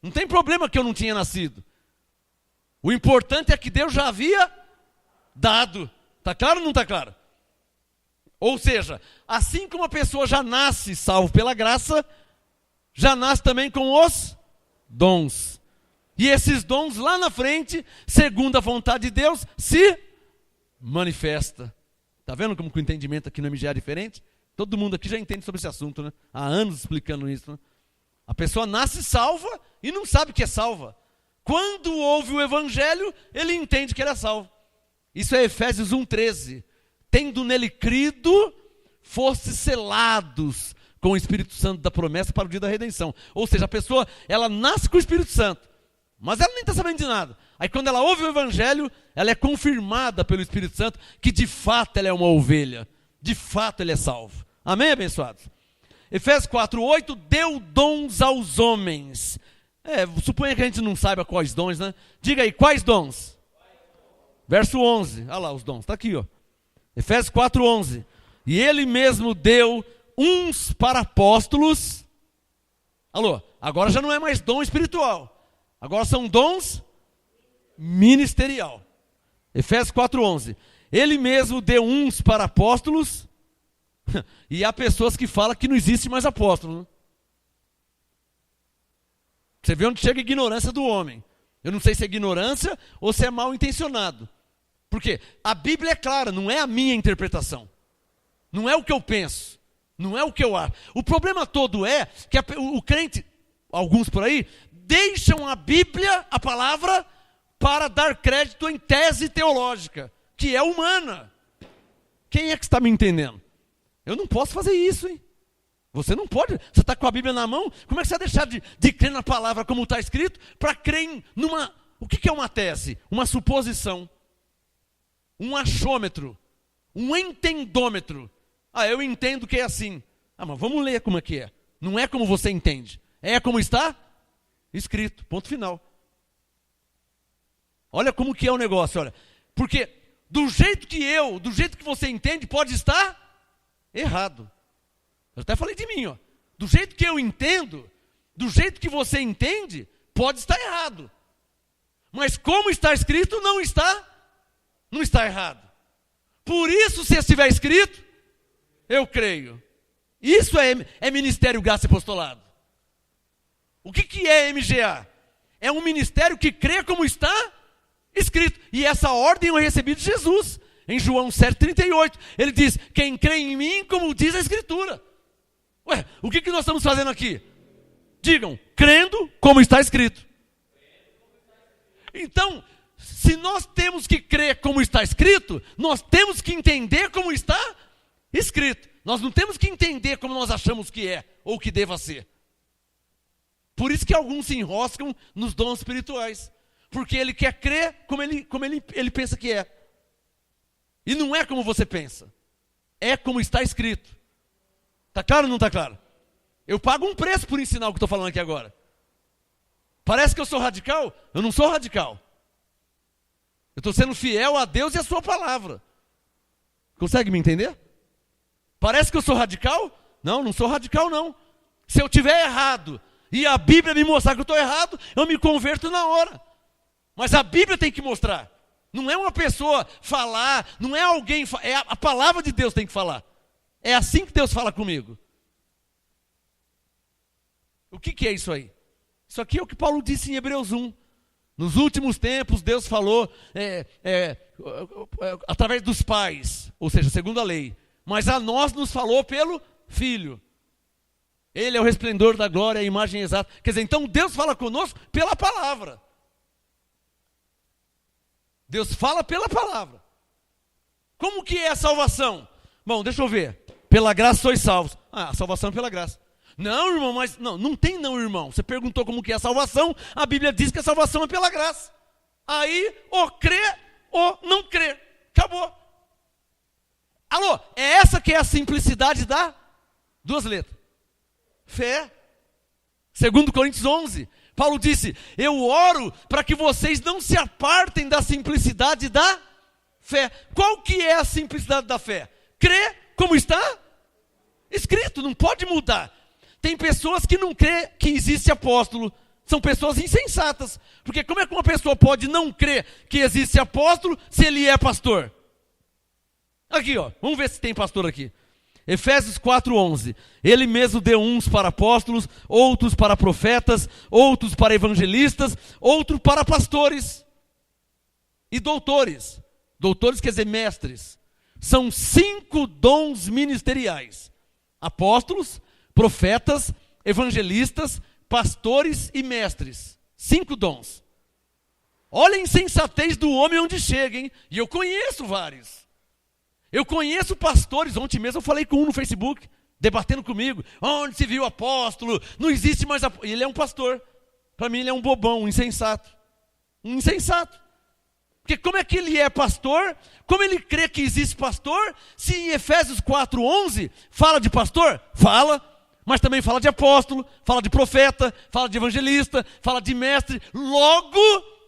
Speaker 3: Não tem problema que eu não tinha nascido. O importante é que Deus já havia dado. Está claro ou não está claro? Ou seja, assim como a pessoa já nasce salvo pela graça, já nasce também com os dons. E esses dons lá na frente, segundo a vontade de Deus, se manifesta. Está vendo como que o entendimento aqui no MGA é diferente? Todo mundo aqui já entende sobre esse assunto, né? Há anos explicando isso, né? A pessoa nasce salva e não sabe que é salva. Quando ouve o evangelho, ele entende que ele é salvo. Isso é Efésios 1,13. Tendo nele crido, fostes selados com o Espírito Santo da promessa para o dia da redenção. Ou seja, a pessoa, ela nasce com o Espírito Santo, mas ela nem está sabendo de nada. Aí quando ela ouve o evangelho, ela é confirmada pelo Espírito Santo que de fato ela é uma ovelha. De fato ele é salvo. Amém, abençoados? Efésios 4,8, deu dons aos homens. Suponha que a gente não saiba quais dons, né? Diga aí, quais dons? Verso 11, olha lá os dons, está aqui, ó. Efésios 4,11. E ele mesmo deu uns para apóstolos. Alô, agora já não é mais dom espiritual. Agora são dons ministerial. Efésios 4,11. Ele mesmo deu uns para apóstolos. E há pessoas que falam que não existe mais apóstolo, né? Você vê onde chega a ignorância do homem. Eu não sei se é ignorância ou se é mal intencionado. Porque a Bíblia é clara, não é a minha interpretação. Não é o que eu penso. Não é o que eu acho. O problema todo é que o crente, alguns por aí, deixam a Bíblia, a palavra, para dar crédito em tese teológica, que é humana. Quem é que está me entendendo? Eu não posso fazer isso, hein? Você não pode. Você está com a Bíblia na mão, como é que você vai deixar de crer na palavra como está escrito, para crer numa... O que é uma tese? Uma suposição. Um achômetro. Um entendômetro. Eu entendo que é assim. Mas vamos ler como é que é. Não é como você entende. É como está escrito. Ponto final. Olha como que é o negócio, olha. Porque do jeito que você entende, pode estar errado. Eu até falei de mim, ó. Do jeito que eu entendo, do jeito que você entende, pode estar errado. Mas como está escrito, não está errado. Por isso, se estiver escrito, eu creio. Isso é ministério, graça e apostolado. O que é MGA? É um ministério que crê como está escrito. E essa ordem eu recebi de Jesus. Em João 7,38. Ele diz, quem crê em mim, como diz a Escritura. O que nós estamos fazendo aqui? Digam, crendo como está escrito. Então, se nós temos que crer como está escrito, nós temos que entender como está escrito. Nós não temos que entender como nós achamos que é, ou que deva ser. Por isso que alguns se enroscam nos dons espirituais. Porque ele quer crer como ele pensa que é. E não é como você pensa. É como está escrito. Está claro ou não está claro? Eu pago um preço por ensinar o que estou falando aqui agora. Parece que eu sou radical? Eu não sou radical. Eu estou sendo fiel a Deus e a sua palavra. Consegue me entender? Parece que eu sou radical? Não sou radical não. Se eu tiver errado e a Bíblia me mostrar que eu estou errado, eu me converto na hora. Mas a Bíblia tem que mostrar. Não é uma pessoa falar, não é alguém, é a palavra de Deus tem que falar. É assim que Deus fala comigo. O que é isso aí? Isso aqui é o que Paulo disse em Hebreus 1. Nos últimos tempos, Deus falou através dos pais, ou seja, segundo a lei. Mas a nós nos falou pelo Filho. Ele é o resplendor da glória, a imagem exata. Quer dizer, então Deus fala conosco pela palavra. Deus fala pela palavra. Como que é a salvação? Bom, deixa eu ver. Pela graça sois salvos. A salvação é pela graça. Não, irmão, mas não tem não, irmão. Você perguntou como que é a salvação, a Bíblia diz que a salvação é pela graça. Aí, ou crê, ou não crê. Acabou. Alô, é essa que é a simplicidade da duas letras. Fé. 2 Coríntios 11. Paulo disse, eu oro para que vocês não se apartem da simplicidade da fé. Qual que é a simplicidade da fé? Crê como está escrito, não pode mudar. Tem pessoas que não crê que existe apóstolo. São pessoas insensatas. Porque como é que uma pessoa pode não crer que existe apóstolo se ele é pastor? Aqui, ó, vamos ver se tem pastor aqui. Efésios 4:11. Ele mesmo deu uns para apóstolos, outros para profetas, outros para evangelistas, outros para pastores e doutores. Doutores quer dizer mestres. São 5 dons ministeriais: apóstolos, profetas, evangelistas, pastores e mestres. 5 dons. Olha a insensatez do homem onde chega, hein? E eu conheço vários. Eu conheço pastores, ontem mesmo eu falei com um no Facebook, debatendo comigo. Onde se viu apóstolo? Não existe mais apóstolo. Ele é um pastor. Para mim ele é um bobão, um insensato. Um insensato. Porque como é que ele é pastor? Como ele crê que existe pastor? Se em Efésios 4:11 fala de pastor? Fala. Mas também fala de apóstolo, fala de profeta, fala de evangelista, fala de mestre. Logo,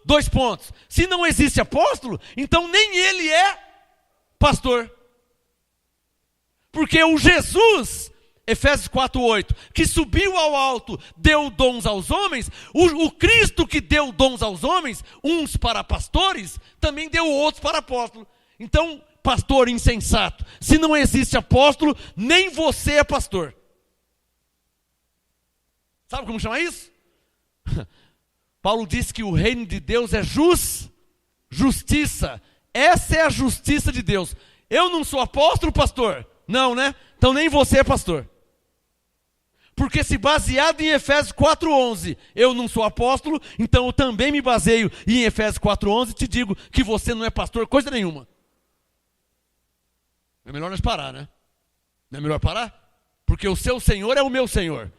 Speaker 3: 2 pontos. Se não existe apóstolo, então nem ele é pastor. Porque o Jesus, Efésios 4:8, que subiu ao alto, deu dons aos homens, o Cristo que deu dons aos homens, uns para pastores, também deu outros para apóstolos. Então, pastor insensato, se não existe apóstolo, nem você é pastor. Sabe como chama isso? Paulo disse que o reino de Deus é justiça. Essa é a justiça de Deus. Eu não sou apóstolo, pastor? Não, né? Então nem você é pastor. Porque se baseado em Efésios 4:11, eu não sou apóstolo, então eu também me baseio em Efésios 4:11 e te digo que você não é pastor, coisa nenhuma. É melhor nós parar, né? Não é melhor parar? Porque o seu Senhor é o meu Senhor.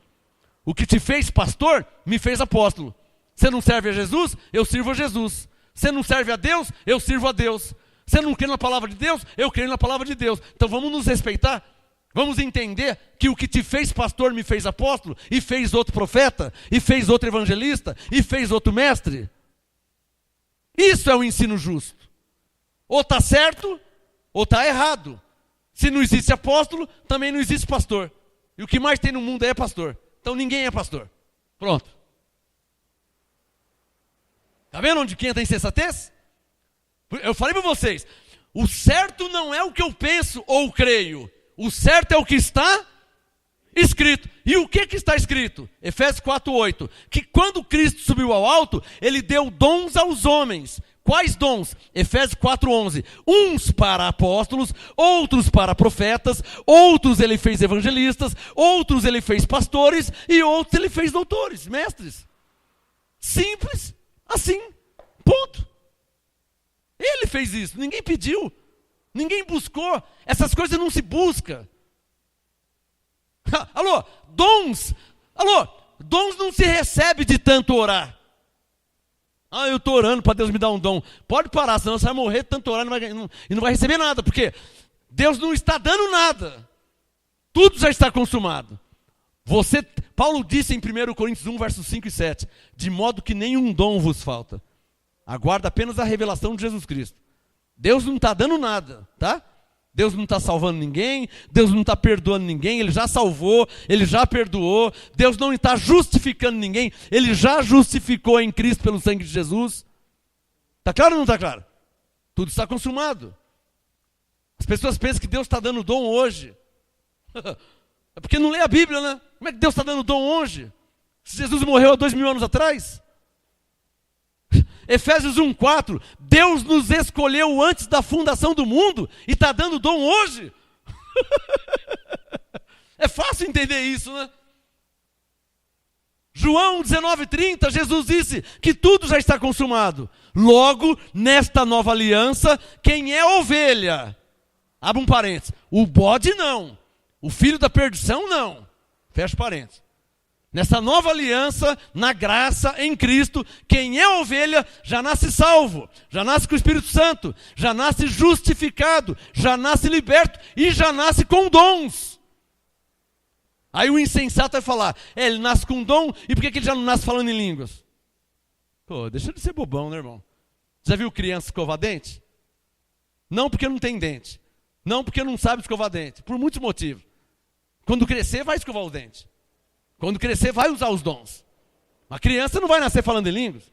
Speaker 3: O que te fez pastor, me fez apóstolo. Você não serve a Jesus? Eu sirvo a Jesus. Você não serve a Deus? Eu sirvo a Deus. Você não crê na palavra de Deus? Eu creio na palavra de Deus. Então vamos nos respeitar. Vamos entender que o que te fez pastor me fez apóstolo, e fez outro profeta, e fez outro evangelista, e fez outro mestre. Isso é o ensino justo. Ou está certo, ou está errado. Se não existe apóstolo, também não existe pastor. E o que mais tem no mundo é pastor. Então ninguém é pastor. Pronto. Está vendo onde que entra a insensatez? Eu falei para vocês, o certo não é o que eu penso ou creio. O certo é o que está escrito. E o que está escrito? Efésios 4:8. Que quando Cristo subiu ao alto, ele deu dons aos homens. Quais dons? Efésios 4:11. Uns para apóstolos, outros para profetas, outros ele fez evangelistas, outros ele fez pastores e outros ele fez doutores, mestres. Simples, assim, ponto. Ele fez isso, ninguém pediu, ninguém buscou, essas coisas não se buscam. Alô, dons não se recebe de tanto orar. Eu estou orando para Deus me dar um dom. Pode parar, senão você vai morrer de tanto orar e não vai receber nada, porque Deus não está dando nada. Tudo já está consumado. Paulo disse em 1 Coríntios 1, versos 5 e 7, de modo que nenhum dom vos falta. Aguarda apenas a revelação de Jesus Cristo. Deus não está dando nada, tá? Deus não está salvando ninguém, Deus não está perdoando ninguém, Ele já salvou, Ele já perdoou, Deus não está justificando ninguém, Ele já justificou em Cristo pelo sangue de Jesus. Está claro ou não está claro? Tudo está consumado. As pessoas pensam que Deus está dando dom hoje. É porque não lê a Bíblia, né? Como é que Deus está dando dom hoje? Se Jesus morreu há 2000 anos atrás? Efésios 1:4, Deus nos escolheu antes da fundação do mundo e está dando dom hoje. É fácil entender isso, né? João 19:30, Jesus disse que tudo já está consumado. Logo, nesta nova aliança, quem é ovelha? Abre um parênteses. O bode não. O filho da perdição não. Fecha parênteses. Nessa nova aliança, na graça, em Cristo, quem é ovelha já nasce salvo, já nasce com o Espírito Santo, já nasce justificado, já nasce liberto e já nasce com dons. Aí o insensato vai falar, ele nasce com dom, e por que ele já não nasce falando em línguas? Pô, deixa de ser bobão, né, irmão? Já viu criança escovar dente? Não porque não tem dente, não porque não sabe escovar dente, por muitos motivos. Quando crescer, vai escovar o dente. Quando crescer, vai usar os dons. A criança não vai nascer falando em línguas.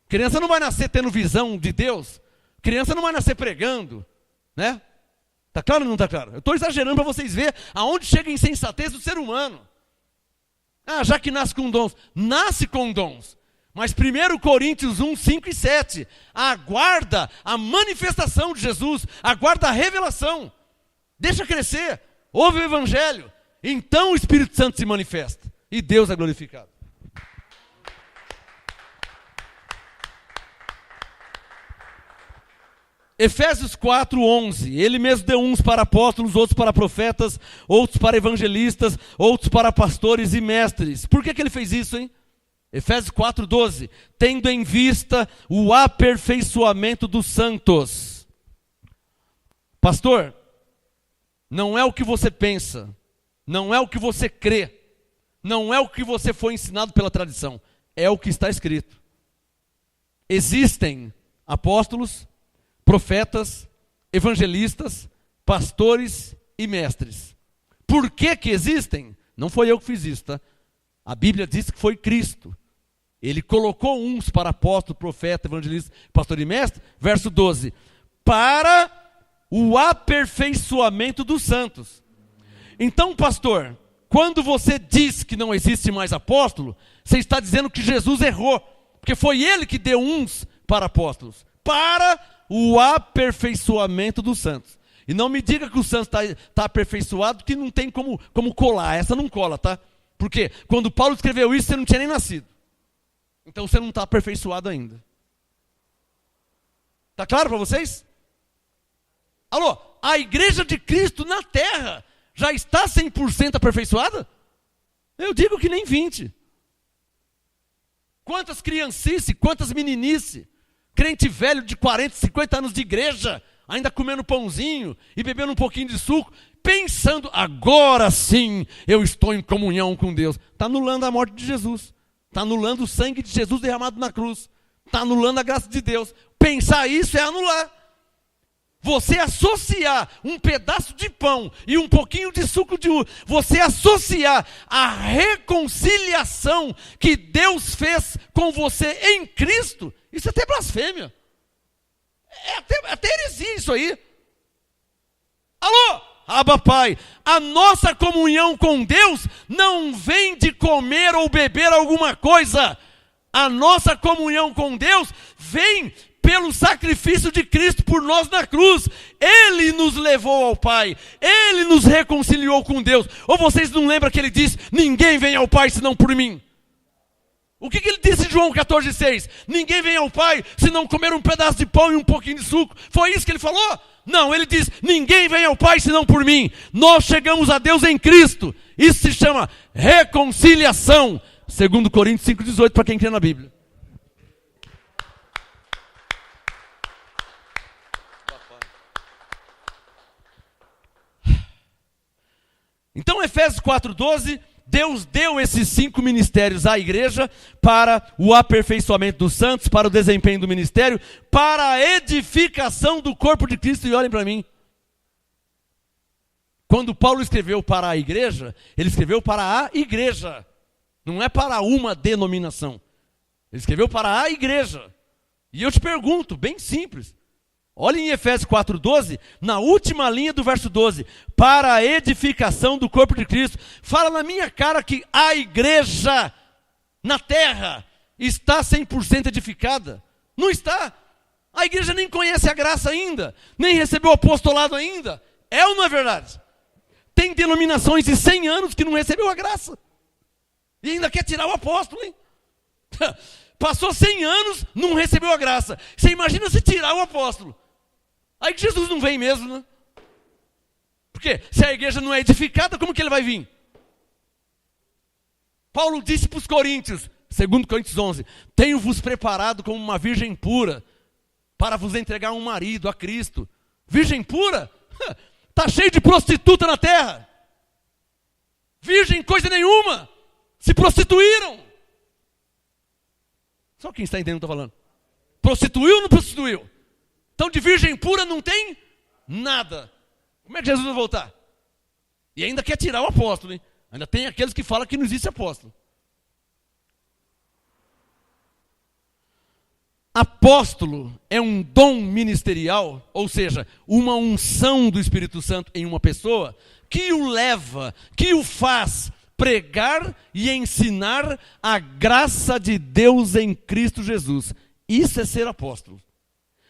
Speaker 3: A criança não vai nascer tendo visão de Deus. A criança não vai nascer pregando, né? Está claro ou não está claro? Eu estou exagerando para vocês verem aonde chega a insensatez do ser humano. Já que nasce com dons. Nasce com dons. Mas 1 Coríntios 1, 5 e 7. Aguarda a manifestação de Jesus. Aguarda a revelação. Deixa crescer. Ouve o Evangelho. Então o Espírito Santo se manifesta. E Deus é glorificado. Efésios 4, 11. Ele mesmo deu uns para apóstolos, outros para profetas, outros para evangelistas, outros para pastores e mestres. Por que ele fez isso, hein? Efésios 4, 12. Tendo em vista o aperfeiçoamento dos santos. Pastor, não é o que você pensa, não é o que você crê, não é o que você foi ensinado pela tradição, é o que está escrito. Existem apóstolos, profetas, evangelistas, pastores e mestres. Por que existem? Não foi eu que fiz isso, tá? A Bíblia diz que foi Cristo. Ele colocou uns para apóstolo, profeta, evangelista, pastor e mestre. Verso 12. Para o aperfeiçoamento dos santos. Então, pastor, quando você diz que não existe mais apóstolo, você está dizendo que Jesus errou. Porque foi ele que deu uns para apóstolos. Para o aperfeiçoamento dos santos. E não me diga que o santo está aperfeiçoado, que não tem como colar. Essa não cola, tá? Porque quando Paulo escreveu isso, você não tinha nem nascido. Então você não está aperfeiçoado ainda. Está claro para vocês? Alô, a igreja de Cristo na terra já está 100% aperfeiçoada? Eu digo que nem 20. Quantas criancice, quantas meninice, crente velho de 40, 50 anos de igreja, ainda comendo pãozinho e bebendo um pouquinho de suco, pensando, agora sim eu estou em comunhão com Deus. Está anulando a morte de Jesus. Está anulando o sangue de Jesus derramado na cruz. Está anulando a graça de Deus. Pensar isso é anular. Você associar um pedaço de pão e um pouquinho de suco de uva, você associar a reconciliação que Deus fez com você em Cristo, isso é até blasfêmia. É até heresia isso aí. Alô? Abba Pai, a nossa comunhão com Deus não vem de comer ou beber alguma coisa. A nossa comunhão com Deus vem pelo sacrifício de Cristo por nós na cruz. Ele nos levou ao Pai. Ele nos reconciliou com Deus. Ou vocês não lembram que ele disse, ninguém vem ao Pai senão por mim? O que ele disse em João 14,6? Ninguém vem ao Pai se não comer um pedaço de pão e um pouquinho de suco. Foi isso que ele falou? Não, ele diz, ninguém vem ao Pai senão por mim. Nós chegamos a Deus em Cristo. Isso se chama reconciliação. 2 Coríntios 5,18, para quem crê na Bíblia. Então, Efésios 4,12, Deus deu esses 5 ministérios à igreja para o aperfeiçoamento dos santos, para o desempenho do ministério, para a edificação do corpo de Cristo. E olhem para mim. Quando Paulo escreveu para a igreja, ele escreveu para a igreja. Não é para uma denominação. Ele escreveu para a igreja. E eu te pergunto, bem simples. Olha em Efésios 4,12, na última linha do verso 12. Para a edificação do corpo de Cristo. Fala na minha cara que a igreja na terra está 100% edificada. Não está. A igreja nem conhece a graça ainda. Nem recebeu o apostolado ainda. É ou não é verdade? Tem denominações de 100 anos que não recebeu a graça. E ainda quer tirar o apóstolo, hein? Passou 100 anos, não recebeu a graça. Você imagina se tirar o apóstolo. Aí que Jesus não vem mesmo, né? Porque se a igreja não é edificada, como que ele vai vir? Paulo disse para os coríntios, 2 Coríntios 11, tenho-vos preparado como uma virgem pura, para vos entregar um marido, a Cristo. Virgem pura? Está cheio de prostituta na terra. Virgem coisa nenhuma. Se prostituíram. Só quem está entendendo o que eu estou falando. Prostituiu ou não prostituiu? Então de virgem pura não tem nada. Como é que Jesus vai voltar? E ainda quer tirar o apóstolo, hein? Ainda tem aqueles que falam que não existe apóstolo. apóstolo é um dom ministerial, ou seja, uma unção do Espírito Santo em uma pessoa, que o leva, que o faz pregar e ensinar a graça de Deus em Cristo Jesus. Isso é ser apóstolo.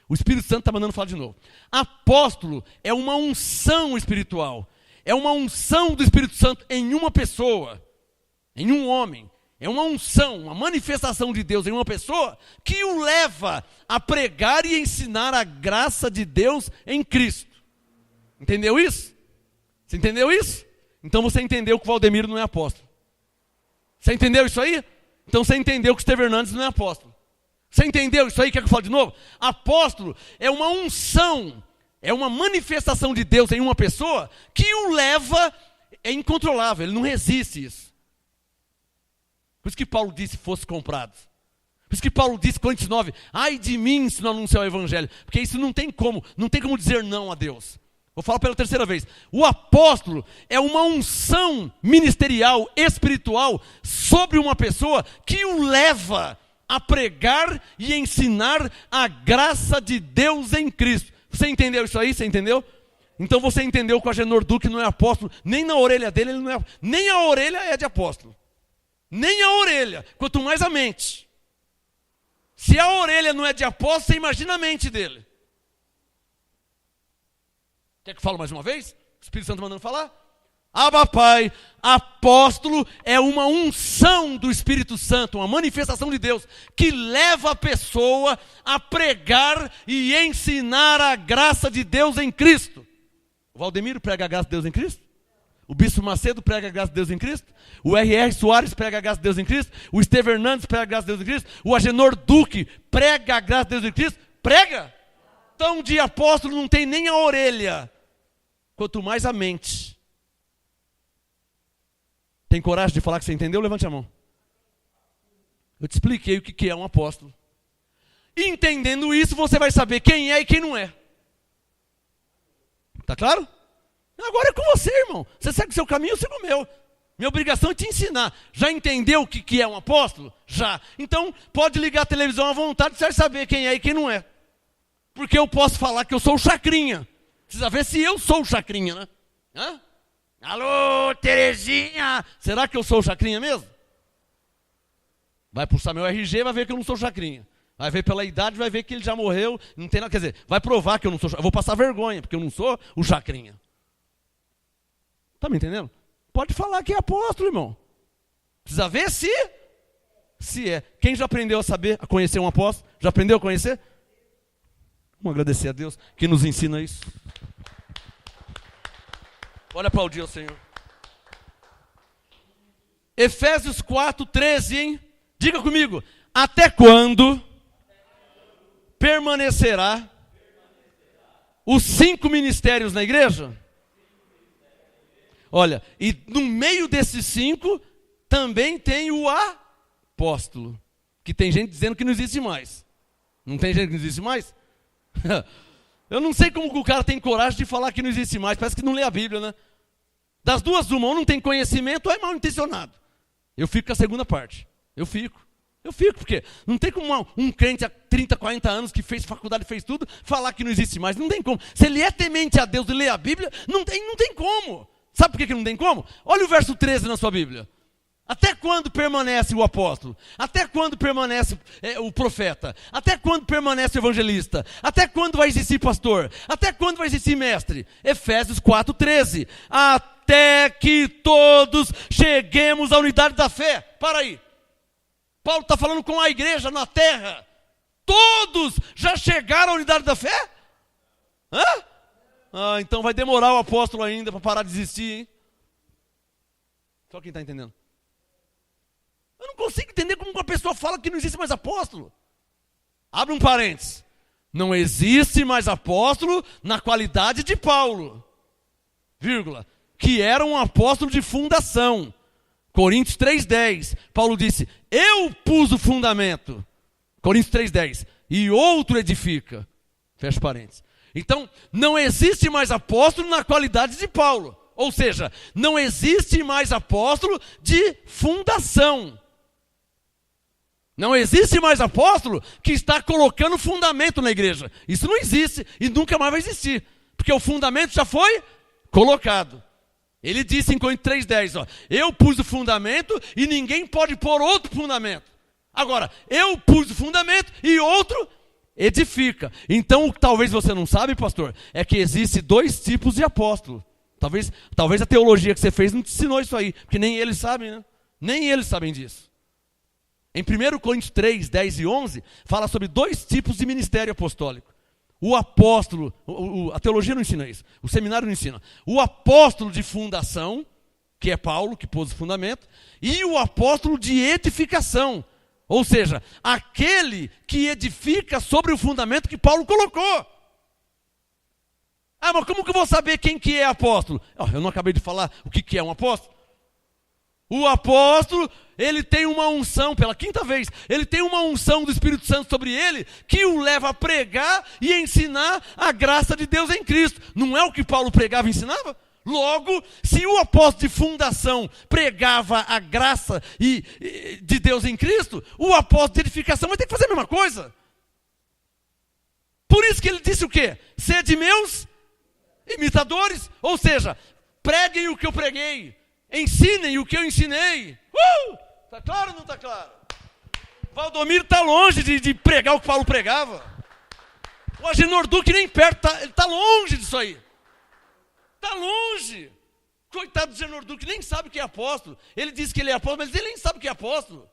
Speaker 3: O Espírito Santo está mandando falar de novo. Apóstolo é uma unção espiritual. É uma unção do Espírito Santo em uma pessoa, em um homem. É uma unção, uma manifestação de Deus em uma pessoa que o leva a pregar e ensinar a graça de Deus em Cristo. Entendeu isso? Você entendeu isso? Então você entendeu que o Valdemiro não é apóstolo. Você entendeu isso aí? Então você entendeu que o Estevão Hernandes não é apóstolo. Você entendeu isso aí? Quer que eu fale de novo? Apóstolo é uma unção, é uma manifestação de Deus em uma pessoa que o leva, é incontrolável, ele não resiste isso. Por isso que Paulo disse, fosse comprados. Por isso que Paulo disse, Coríntios 9, ai de mim se não anunciar o evangelho. Porque isso não tem como dizer não a Deus. Vou falar pela terceira vez. O apóstolo é uma unção ministerial, espiritual, sobre uma pessoa que o leva a pregar e ensinar a graça de Deus em Cristo. Você entendeu isso aí? Você entendeu? Então você entendeu que o Agenor Duque não é apóstolo, nem na orelha dele ele não é, nem a orelha é de apóstolo. Nem a orelha, quanto mais a mente. Se a orelha não é de apóstolo, você imagina a mente dele. Quer que eu fale mais uma vez? O Espírito Santo mandando falar? Abba Pai, apóstolo é uma unção do Espírito Santo, uma manifestação de Deus, que leva a pessoa a pregar e ensinar a graça de Deus em Cristo. O Valdemiro prega a graça de Deus em Cristo? O Bispo Macedo prega a graça de Deus em Cristo? O R.R. Soares prega a graça de Deus em Cristo? O Estevão Hernandes prega a graça de Deus em Cristo? O Agenor Duque prega a graça de Deus em Cristo? Prega! Então de apóstolo não tem nem a orelha, quanto mais a mente. Tem coragem de falar que você entendeu? Levante a mão. Eu te expliquei o que é um apóstolo. Entendendo isso, você vai saber quem é e quem não é. Tá claro? Agora é com você, irmão. Você segue o seu caminho, eu sigo o meu. Minha obrigação é te ensinar. Já entendeu o que é um apóstolo? Já. Então, pode ligar a televisão à vontade, você vai saber quem é e quem não é. Porque eu posso falar que eu sou o Chacrinha. Precisa ver se eu sou o Chacrinha, né? Hã? Alô, Terezinha! Será que eu sou o Chacrinha mesmo? Vai puxar meu RG, vai ver que eu não sou o Chacrinha. Vai ver pela idade, vai ver que ele já morreu. Não tem nada, quer dizer, vai provar que eu não sou. Eu vou passar vergonha, porque eu não sou o Chacrinha. Está me entendendo? Pode falar que é apóstolo, irmão. Precisa ver se é. Quem já aprendeu a saber, a conhecer um apóstolo? Já aprendeu a conhecer? Vamos agradecer a Deus que nos ensina isso. Olha para o dia, Senhor. Efésios 4:13, hein? Diga comigo. Até quando permanecerá os 5 ministérios na igreja? Olha, e no meio desses 5, também tem o apóstolo. Que tem gente dizendo que não existe mais. Não tem gente que não existe mais? Eu não sei como o cara tem coragem de falar que não existe mais. Parece que não lê a Bíblia, né? Das duas, uma, ou não tem conhecimento ou é mal intencionado. Eu fico com a segunda parte. Eu fico, porque não tem como um crente há 30, 40 anos que fez faculdade, fez tudo, falar que não existe mais. Não tem como. Se ele é temente a Deus e lê a Bíblia, não tem como. Sabe por que não tem como? Olha o verso 13 na sua Bíblia. Até quando permanece o apóstolo? Até quando permanece o profeta? Até quando permanece o evangelista? Até quando vai existir pastor? Até quando vai existir mestre? Efésios 4:13. Até que todos cheguemos à unidade da fé. Para aí. Paulo está falando com a igreja na terra. Todos já chegaram à unidade da fé? Hã? Então vai demorar o apóstolo ainda para parar de existir, hein? Só quem está entendendo. Eu não consigo entender como uma pessoa fala que não existe mais apóstolo. Abre um parênteses. Não existe mais apóstolo na qualidade de Paulo, vírgula, que era um apóstolo de fundação. Coríntios 3:10. Paulo disse, eu pus o fundamento. Coríntios 3:10. E outro edifica. Fecha parênteses. Então, não existe mais apóstolo na qualidade de Paulo. Ou seja, não existe mais apóstolo de fundação. Não existe mais apóstolo que está colocando fundamento na igreja. Isso não existe e nunca mais vai existir. Porque o fundamento já foi colocado. Ele disse em Coríntios 3,10, ó, eu pus o fundamento e ninguém pode pôr outro fundamento. Agora, eu pus o fundamento e outro edifica. Então, o que talvez você não sabe, pastor, é que existe 2 tipos de apóstolo. Talvez a teologia que você fez não te ensinou isso aí, porque nem eles sabem, né? Nem eles sabem disso. Em 1 Coríntios 3, 10 e 11, fala sobre 2 tipos de ministério apostólico. O apóstolo, a teologia não ensina isso, o seminário não ensina. O apóstolo de fundação, que é Paulo, que pôs o fundamento, e o apóstolo de edificação, ou seja, aquele que edifica sobre o fundamento que Paulo colocou. Ah, mas como que eu vou saber quem que é apóstolo? Eu não acabei de falar o que é um apóstolo? O apóstolo, ele tem uma unção, pela 5ª vez, ele tem uma unção do Espírito Santo sobre ele, que o leva a pregar e ensinar a graça de Deus em Cristo. Não é o que Paulo pregava e ensinava? Logo, se o apóstolo de fundação pregava a graça de Deus em Cristo, o apóstolo de edificação vai ter que fazer a mesma coisa. Por isso que ele disse o quê? Sede meus imitadores, ou seja, preguem o que eu preguei. Ensinem o que eu ensinei. Está claro ou não está claro? Valdomiro está longe de pregar o que Paulo pregava. O Agenor Duque nem perto, ele está longe disso aí. Está longe. Coitado do Agenor Duque, nem sabe o que é apóstolo. Ele diz que ele é apóstolo, mas ele nem sabe o que é apóstolo.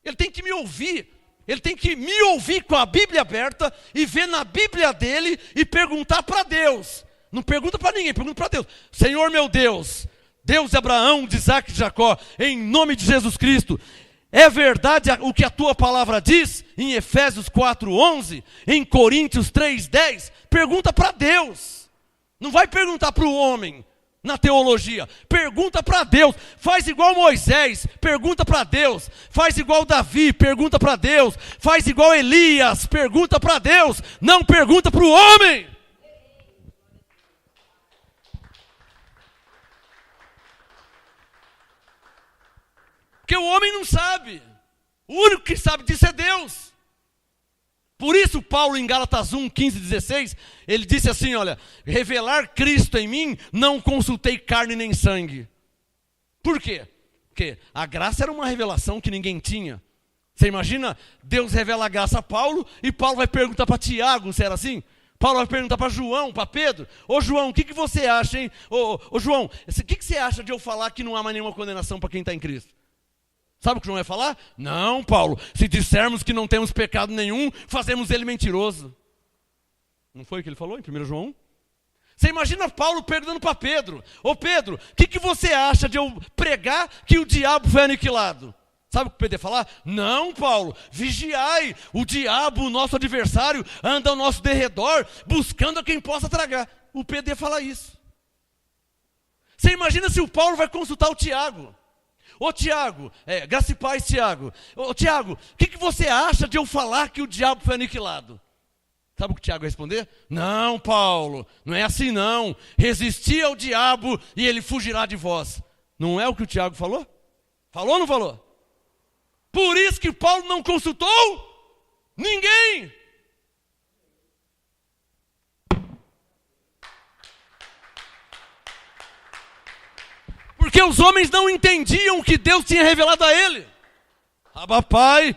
Speaker 3: Ele tem que me ouvir. Ele tem que me ouvir com a Bíblia aberta e ver na Bíblia dele e perguntar para Deus. Não pergunta para ninguém, pergunta para Deus. Senhor meu Deus, Deus de Abraão, de Isaac e de Jacó, em nome de Jesus Cristo, é verdade o que a tua palavra diz em Efésios 4:11, em Coríntios 3:10? Pergunta para Deus. Não vai perguntar para o homem na teologia. Pergunta para Deus. Faz igual Moisés, pergunta para Deus. Faz igual Davi, pergunta para Deus. Faz igual Elias, pergunta para Deus. Não pergunta para o homem. Porque o homem não sabe. O único que sabe disso é Deus. Por isso Paulo em Gálatas 1, 15 e 16, ele disse assim, olha, revelar Cristo em mim, não consultei carne nem sangue. Por quê? Porque a graça era uma revelação que ninguém tinha. Você imagina, Deus revela a graça a Paulo, e Paulo vai perguntar para Tiago, se era assim? Paulo vai perguntar para João, para Pedro, ô João, o que você acha, hein? Ô João, o que você acha de eu falar que não há mais nenhuma condenação para quem está em Cristo? Sabe o que João vai falar? Não, Paulo, se dissermos que não temos pecado nenhum, fazemos ele mentiroso. Não foi o que ele falou em 1 João 1? Você imagina Paulo perguntando para Pedro, ô Pedro, o que você acha de eu pregar que o diabo foi aniquilado? Sabe o que Pedro ia falar? Não, Paulo, vigiai, o diabo, o nosso adversário, anda ao nosso derredor, buscando a quem possa tragar. O Pedro ia falar isso. Você imagina se o Paulo vai consultar o Tiago. Ô Tiago, graça e paz, Tiago. Ô Tiago, o que você acha de eu falar que o diabo foi aniquilado? Sabe o que o Tiago vai responder? Não, Paulo, não é assim não. Resisti ao diabo e ele fugirá de vós. Não é o que o Tiago falou? Falou ou não falou? Por isso que Paulo não consultou ninguém. Porque os homens não entendiam o que Deus tinha revelado a ele. Abba, Pai.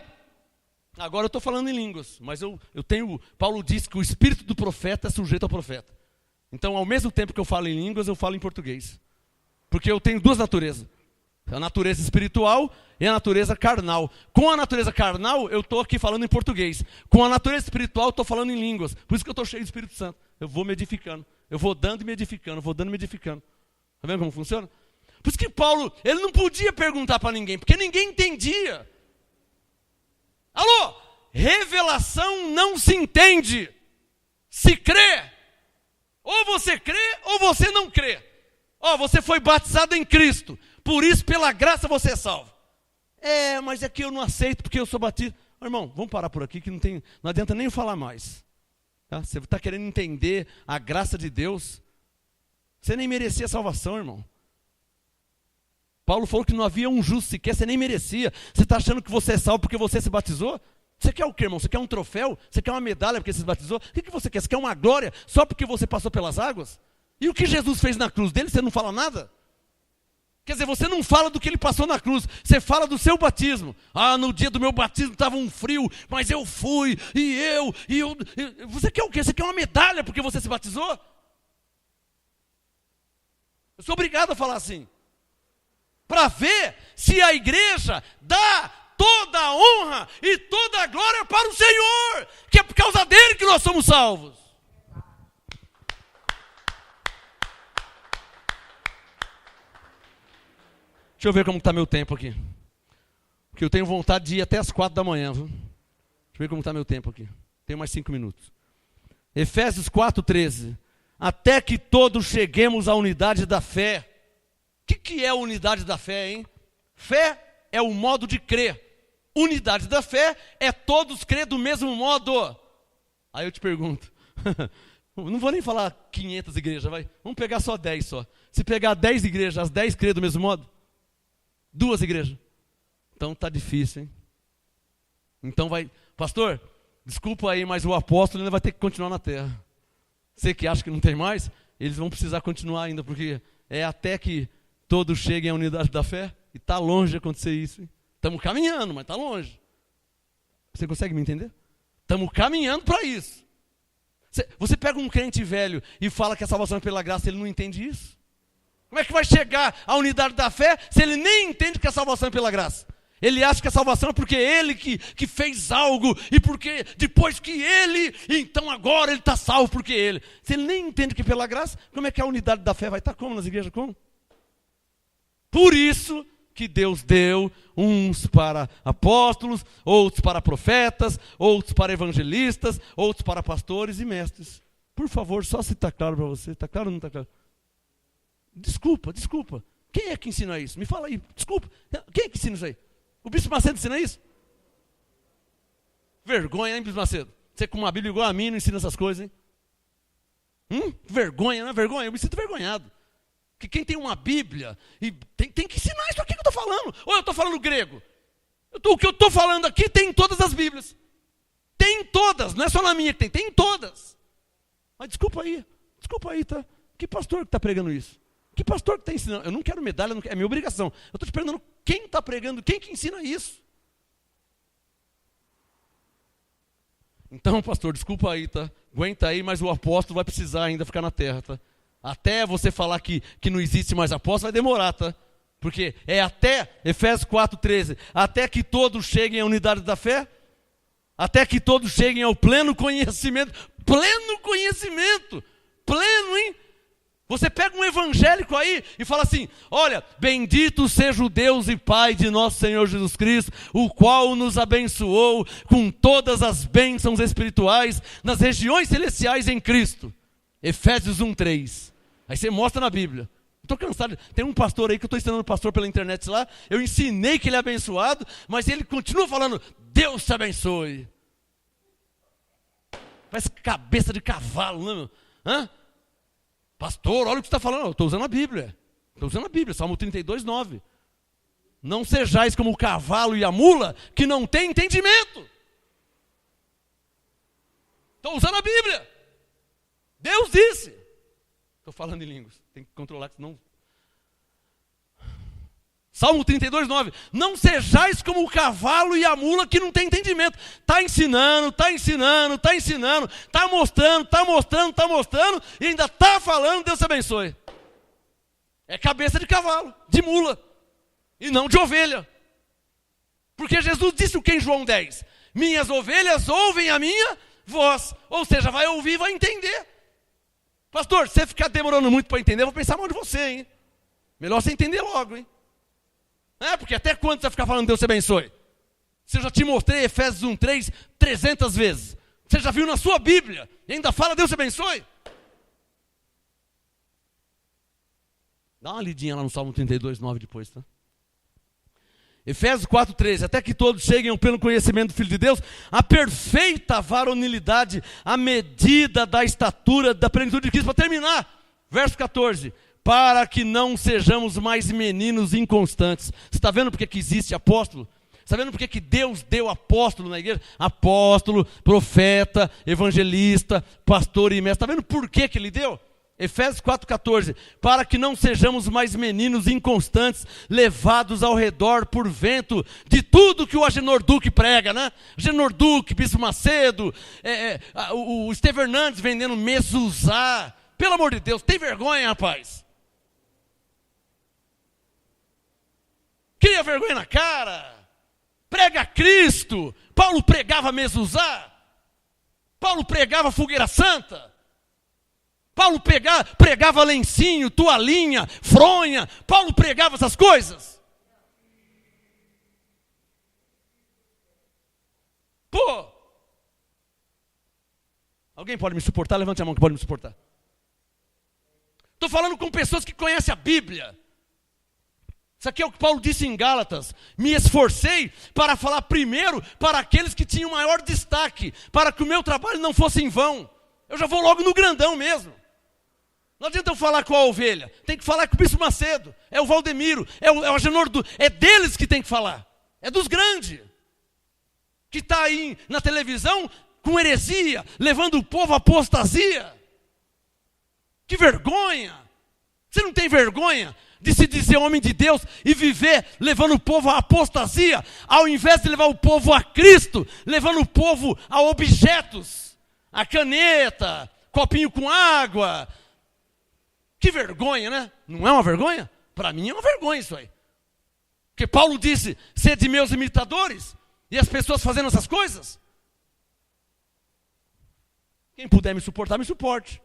Speaker 3: Agora eu estou falando em línguas, mas eu tenho... Paulo diz que o espírito do profeta é sujeito ao profeta. Então, ao mesmo tempo que eu falo em línguas, eu falo em português. Porque eu tenho 2 naturezas. A natureza espiritual e a natureza carnal. Com a natureza carnal, eu estou aqui falando em português. Com a natureza espiritual, eu estou falando em línguas. Por isso que eu estou cheio do Espírito Santo. Eu vou me edificando. Eu vou dando e me edificando. Vou dando e me edificando. Está vendo como funciona? Por isso que Paulo, ele não podia perguntar para ninguém, porque ninguém entendia. Alô? Revelação não se entende. Se crê. Ou você crê, ou você não crê. Você foi batizado em Cristo. Por isso, pela graça, você é salvo. Mas é que eu não aceito porque eu sou batizado. Irmão, vamos parar por aqui que não adianta nem falar mais. Tá? Você está querendo entender a graça de Deus. Você nem merecia a salvação, irmão. Paulo falou que não havia um justo sequer, você nem merecia. Você está achando que você é salvo porque você se batizou? Você quer o quê, irmão? Você quer um troféu? Você quer uma medalha porque você se batizou? O que você quer? Você quer uma glória só porque você passou pelas águas? E o que Jesus fez na cruz dele, você não fala nada? Quer dizer, você não fala do que ele passou na cruz, você fala do seu batismo. Ah, no dia do meu batismo estava um frio, mas eu fui, e eu. Você quer o quê? Você quer uma medalha porque você se batizou? Eu sou obrigado a falar assim. Para ver se a igreja dá toda a honra e toda a glória para o Senhor, que é por causa dele que nós somos salvos. Deixa eu ver como está meu tempo aqui. Porque eu tenho vontade de ir até as 4 da manhã. Viu? Deixa eu ver como está meu tempo aqui. Tenho mais 5 minutos. Efésios 4:13. Até que todos cheguemos à unidade da fé. O que é a unidade da fé, hein? Fé é o modo de crer. Unidade da fé é todos crer do mesmo modo. Aí eu te pergunto. Não vou nem falar 500 igrejas, vai. Vamos pegar só 10 só. Se pegar 10 igrejas, as 10 crê do mesmo modo? 2 igrejas. Então tá difícil, hein? Então vai... Pastor, desculpa aí, mas o apóstolo ainda vai ter que continuar na terra. Você que acha que não tem mais, eles vão precisar continuar ainda, porque é até que todos cheguem à unidade da fé, e está longe de acontecer isso. Estamos caminhando, mas está longe. Você consegue me entender? Estamos caminhando para isso. Você pega um crente velho e fala que a salvação é pela graça, ele não entende isso? Como é que vai chegar à unidade da fé se ele nem entende que a salvação é pela graça? Ele acha que a salvação é porque ele que fez algo, e porque depois que ele, então agora ele está salvo porque ele. Se ele nem entende que é pela graça, como é que a unidade da fé vai estar como nas igrejas? Como? Por isso que Deus deu uns para apóstolos, outros para profetas, outros para evangelistas, outros para pastores e mestres. Por favor, só se está claro para você. Está claro ou não está claro? Desculpa. Quem é que ensina isso? Me fala aí, desculpa. Quem é que ensina isso aí? O Bispo Macedo ensina isso? Vergonha, hein, Bispo Macedo? Você com uma Bíblia igual a mim não ensina essas coisas, hein? Vergonha, não é vergonha? Eu me sinto vergonhado. Que quem tem uma Bíblia e tem que ensinar isso aqui que eu estou falando. Ou eu estou falando grego? O que eu estou falando aqui tem em todas as Bíblias. Tem em todas, não é só na minha que tem em todas. Mas desculpa aí, tá? Que pastor que está pregando isso? Que pastor que está ensinando? Eu não quero medalha, é minha obrigação. Eu estou te perguntando quem está pregando, quem que ensina isso? Então, pastor, desculpa aí, tá? Aguenta aí, mas o apóstolo vai precisar ainda ficar na terra, tá? Até você falar que não existe mais apóstolo, vai demorar, tá? Porque é até, Efésios 4:13, até que todos cheguem à unidade da fé, até que todos cheguem ao pleno conhecimento, pleno, hein? Você pega um evangélico aí e fala assim, olha, bendito seja o Deus e Pai de nosso Senhor Jesus Cristo, o qual nos abençoou com todas as bênçãos espirituais nas regiões celestiais em Cristo. Efésios 1:3. Aí você mostra na Bíblia. Estou cansado. Tem um pastor aí que eu estou ensinando pastor pela internet lá. Eu ensinei que ele é abençoado, mas ele continua falando, Deus te abençoe. Parece cabeça de cavalo, não é, meu? Hã? Pastor, olha o que você está falando. Eu estou usando a Bíblia. Salmo 32:9. Não sejais como o cavalo e a mula, que não tem entendimento. Estou usando a Bíblia. Deus disse. Estou falando em línguas. Tem que controlar, senão... Salmo 32:9. Não sejais como o cavalo e a mula que não tem entendimento. Está ensinando, está mostrando, e ainda está falando, Deus te abençoe. É cabeça de cavalo, de mula, e não de ovelha. Porque Jesus disse o que em João 10? Minhas ovelhas ouvem a minha voz. Ou seja, vai ouvir, vai entender. Pastor, se você ficar demorando muito para entender, eu vou pensar mal de você, hein? Melhor você entender logo, hein? Porque até quando você vai ficar falando Deus te abençoe? Se eu já te mostrei Efésios 1:3 300 vezes. Você já viu na sua Bíblia e ainda fala Deus te abençoe? Dá uma lidinha lá no Salmo 32:9 depois, tá? Efésios 4:13, até que todos cheguem ao pleno conhecimento do Filho de Deus, a perfeita varonilidade, a medida da estatura, da plenitude de Cristo. Para terminar, verso 14, para que não sejamos mais meninos inconstantes. Você está vendo porque que existe apóstolo? Está vendo porque que Deus deu apóstolo na igreja? Apóstolo, profeta, evangelista, pastor e mestre. Está vendo por que que ele deu? Efésios 4,14. Para que não sejamos mais meninos inconstantes, levados ao redor por vento de tudo que o Agenor Duque prega, né? Agenor Duque, Bispo Macedo, o Estevão Hernandes vendendo mezuzá. Pelo amor de Deus, tem vergonha, rapaz? Cria vergonha na cara. Prega Cristo. Paulo pregava mezuzá. Paulo pregava fogueira santa. Paulo pregava lencinho, toalhinha, fronha. Paulo pregava essas coisas. Pô! Alguém pode me suportar? Levante a mão que pode me suportar. Estou falando com pessoas que conhecem a Bíblia. Isso aqui é o que Paulo disse em Gálatas. Me esforcei para falar primeiro para aqueles que tinham maior destaque, para que o meu trabalho não fosse em vão. Eu já vou logo no grandão mesmo. Não adianta eu falar com a ovelha. Tem que falar com o Bispo Macedo. É o Valdemiro. É o Agenor Duque. É deles que tem que falar. É dos grandes. Que está aí na televisão com heresia, levando o povo à apostasia. Que vergonha. Você não tem vergonha de se dizer homem de Deus e viver levando o povo à apostasia, ao invés de levar o povo a Cristo, levando o povo a objetos, a caneta, copinho com água. Que vergonha, né? Não é uma vergonha? Para mim é uma vergonha isso aí. Porque Paulo disse, sede meus imitadores, e as pessoas fazendo essas coisas. Quem puder me suportar, me suporte.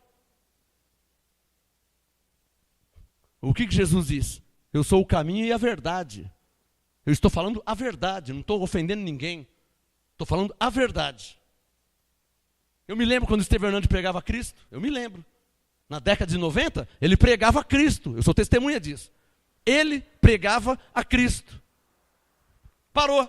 Speaker 3: O que Jesus diz? Eu sou o caminho e a verdade. Eu estou falando a verdade, não estou ofendendo ninguém. Estou falando a verdade. Eu me lembro quando o Estevão Hernandes pregava Cristo. Eu me lembro. Na década de 90, ele pregava a Cristo. Eu sou testemunha disso. Ele pregava a Cristo. Parou.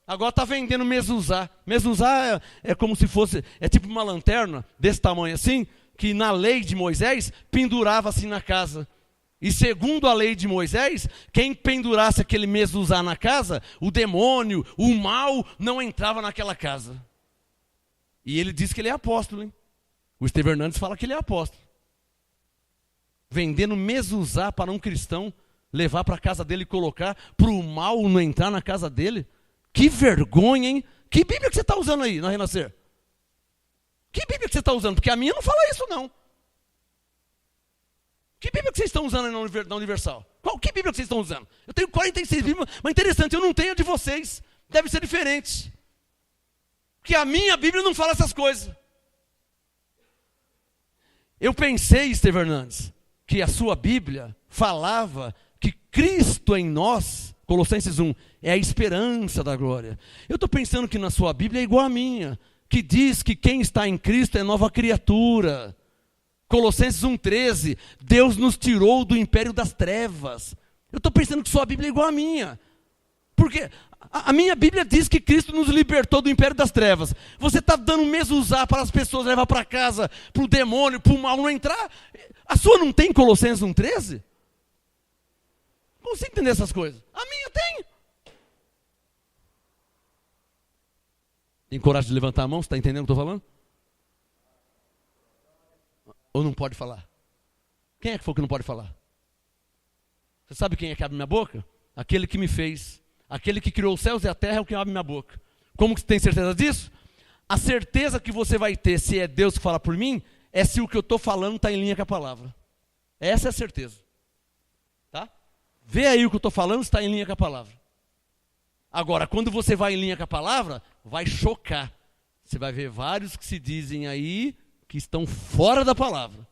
Speaker 3: Agora está vendendo mezuzá. Mezuzá é como se fosse, é tipo uma lanterna desse tamanho assim, que na lei de Moisés pendurava assim na casa. E segundo a lei de Moisés, quem pendurasse aquele mezuzá na casa, o demônio, o mal, não entrava naquela casa. E ele diz que ele é apóstolo, hein? O Estevão Hernandes fala que ele é apóstolo. Vendendo mezuzá para um cristão, levar para a casa dele e colocar para o mal não entrar na casa dele. Que vergonha, hein? Que Bíblia que você está usando aí, na Renascer? Que Bíblia que você está usando? Porque a minha não fala isso, não. Que Bíblia que vocês estão usando aí na Universal? Que Bíblia que vocês estão usando? Eu tenho 46 Bíblias, mas interessante, eu não tenho a de vocês. Deve ser diferente. Porque a minha Bíblia não fala essas coisas. Eu pensei, Estevão Hernandes, que a sua Bíblia falava que Cristo em nós, Colossenses 1, é a esperança da glória. Eu estou pensando que na sua Bíblia é igual à minha, que diz que quem está em Cristo é nova criatura. Colossenses 1,13, Deus nos tirou do império das trevas. Eu estou pensando que sua Bíblia é igual à minha. Porque a minha Bíblia diz que Cristo nos libertou do império das trevas. Você está dando mezuzá para as pessoas levar para casa, para o demônio, para o mal não entrar. A sua não tem Colossenses 1,13? Não consigo entender essas coisas. A minha tem. Tem coragem de levantar a mão? Você está entendendo o que eu estou falando? Ou não pode falar? Quem é que falou que não pode falar? Você sabe quem é que abre minha boca? Aquele que me fez. Aquele que criou os céus e a terra é o que abre minha boca. Como que você tem certeza disso? A certeza que você vai ter se é Deus que fala por mim, é se o que eu estou falando está em linha com a palavra. Essa é a certeza. Tá? Vê aí o que eu estou falando está em linha com a palavra. Agora, quando você vai em linha com a palavra, vai chocar. Você vai ver vários que se dizem aí que estão fora da palavra.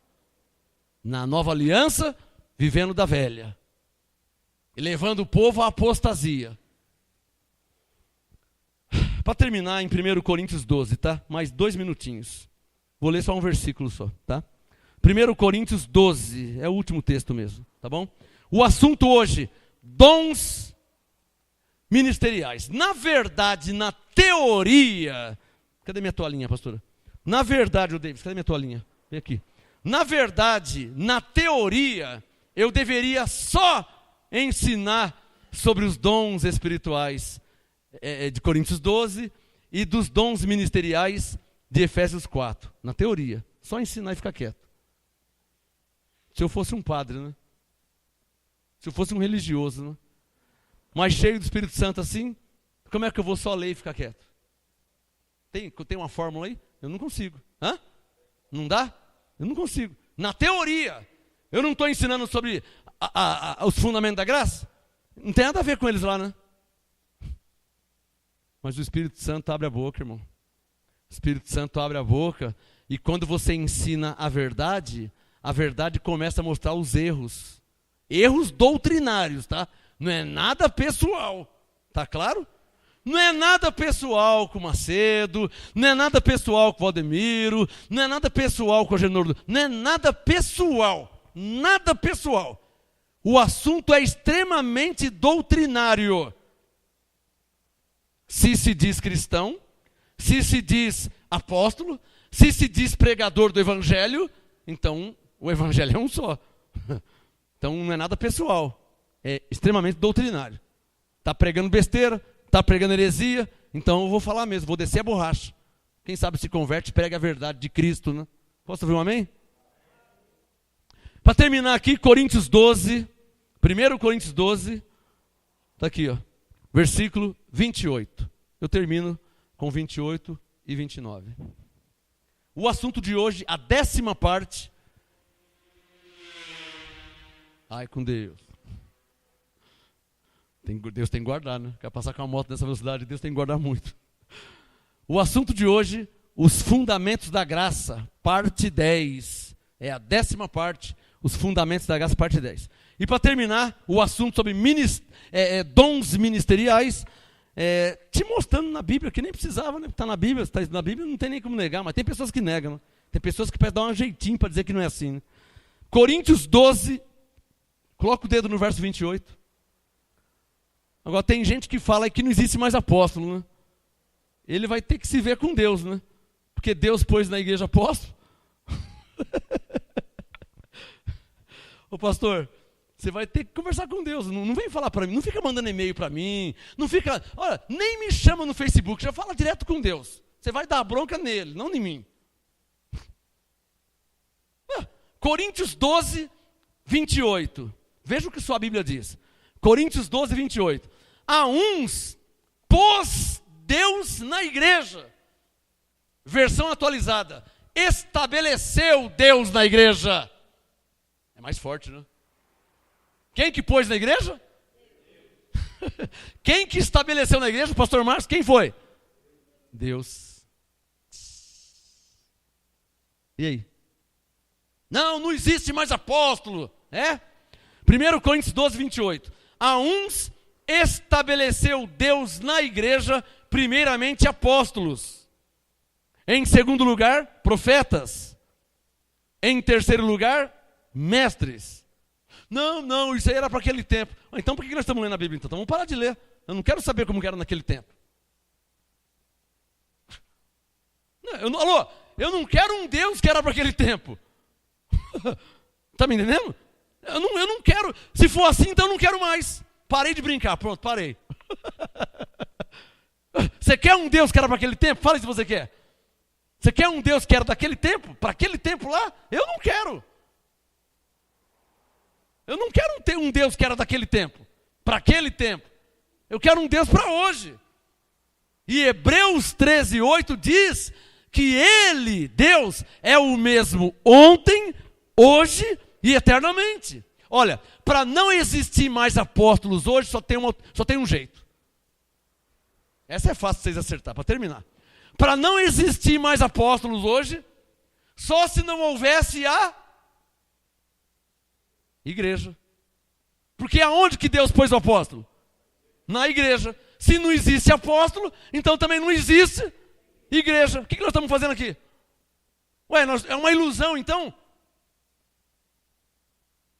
Speaker 3: Na nova aliança, vivendo da velha. E levando o povo à apostasia. Para terminar, em 1 Coríntios 12, tá? Mais 2 minutinhos. Vou ler só um versículo só, tá? 1 Coríntios 12, é o último texto mesmo, tá bom? O assunto hoje, dons ministeriais. Na verdade, na teoria... Cadê minha toalhinha, pastora? Na verdade, Davis, cadê minha toalhinha? Vem aqui. Na verdade, na teoria, eu deveria só ensinar sobre os dons espirituais de Coríntios 12 e dos dons ministeriais de Efésios 4. Na teoria, só ensinar e ficar quieto. Se eu fosse um padre, né? Se eu fosse um religioso, né? Mas cheio do Espírito Santo assim, como é que eu vou só ler e ficar quieto? Tem uma fórmula aí? Eu não consigo. Hã? Não dá? Eu não consigo. Na teoria, eu não estou ensinando sobre os fundamentos da graça? Não tem nada a ver com eles lá, né? Mas o Espírito Santo abre a boca, irmão. O Espírito Santo abre a boca e quando você ensina a verdade começa a mostrar os erros. Erros doutrinários, tá? Não é nada pessoal. Tá claro? Não é nada pessoal com o Macedo, não é nada pessoal com o Valdemiro, não é nada pessoal com o Agenor, não é nada pessoal. Nada pessoal. O assunto é extremamente doutrinário. Se diz cristão, se diz apóstolo, se diz pregador do evangelho, então o evangelho é um só. Então não é nada pessoal, é extremamente doutrinário. Está pregando besteira, está pregando heresia, então eu vou falar mesmo, vou descer a borracha. Quem sabe se converte e prega a verdade de Cristo, né? Posso ouvir um amém? Para terminar aqui, Coríntios 12, 1 Coríntios 12, está aqui, ó, versículo 28. Eu termino com 28 e 29. O assunto de hoje, a 10ª parte. Ai, com Deus. Deus tem que guardar, né? Quer passar com a moto nessa velocidade, Deus tem que guardar muito. O assunto de hoje, os fundamentos da graça, parte 10. É a 10ª parte, os fundamentos da graça, parte 10. E para terminar, o assunto sobre dons ministeriais, te mostrando na Bíblia, que nem precisava, né? Está na Bíblia, está na Bíblia, não tem nem como negar, mas tem pessoas que negam, né? Tem pessoas que parecem dar um jeitinho para dizer que não é assim, né? Coríntios 12, coloca o dedo no verso 28. Agora tem gente que fala que não existe mais apóstolo, né? Ele vai ter que se ver com Deus, né? Porque Deus pôs na igreja apóstolo. Ô pastor, você vai ter que conversar com Deus. Não vem falar para mim, não fica mandando e-mail para mim, não fica, olha, nem me chama no Facebook, já fala direto com Deus. Você vai dar bronca nele, não em mim. Coríntios 12, 28. Veja o que sua Bíblia diz. Coríntios 12, 28. A uns pôs Deus na igreja. Versão atualizada. Estabeleceu Deus na igreja. É mais forte, né? Quem que pôs na igreja? Quem que estabeleceu na igreja? O pastor Marcos, quem foi? Deus. E aí? Não existe mais apóstolo. 1 Coríntios 12, 28. A uns estabeleceu Deus na igreja, primeiramente apóstolos. Em segundo lugar, profetas. Em terceiro lugar, mestres. Não, isso aí era para aquele tempo. Então por que nós estamos lendo a Bíblia? Então vamos parar de ler. Eu não quero saber como era naquele tempo. Eu não quero um Deus que era para aquele tempo. Está me entendendo? Eu não quero. Se for assim, então eu não quero mais. Parei de brincar, pronto, parei. Você quer um Deus que era para aquele tempo? Fala se você quer. Você quer um Deus que era daquele tempo? Para aquele tempo lá? Eu não quero. Eu não quero ter um Deus que era daquele tempo. Para aquele tempo. Eu quero um Deus para hoje. E Hebreus 13, 8 diz que Ele, Deus, é o mesmo ontem, hoje e eternamente. Olha, para não existir mais apóstolos hoje, só tem um jeito. Essa é fácil de vocês acertar, para terminar. Para não existir mais apóstolos hoje, só se não houvesse a igreja. Porque aonde que Deus pôs o apóstolo? Na igreja. Se não existe apóstolo, então também não existe igreja. O que nós estamos fazendo aqui? É uma ilusão então?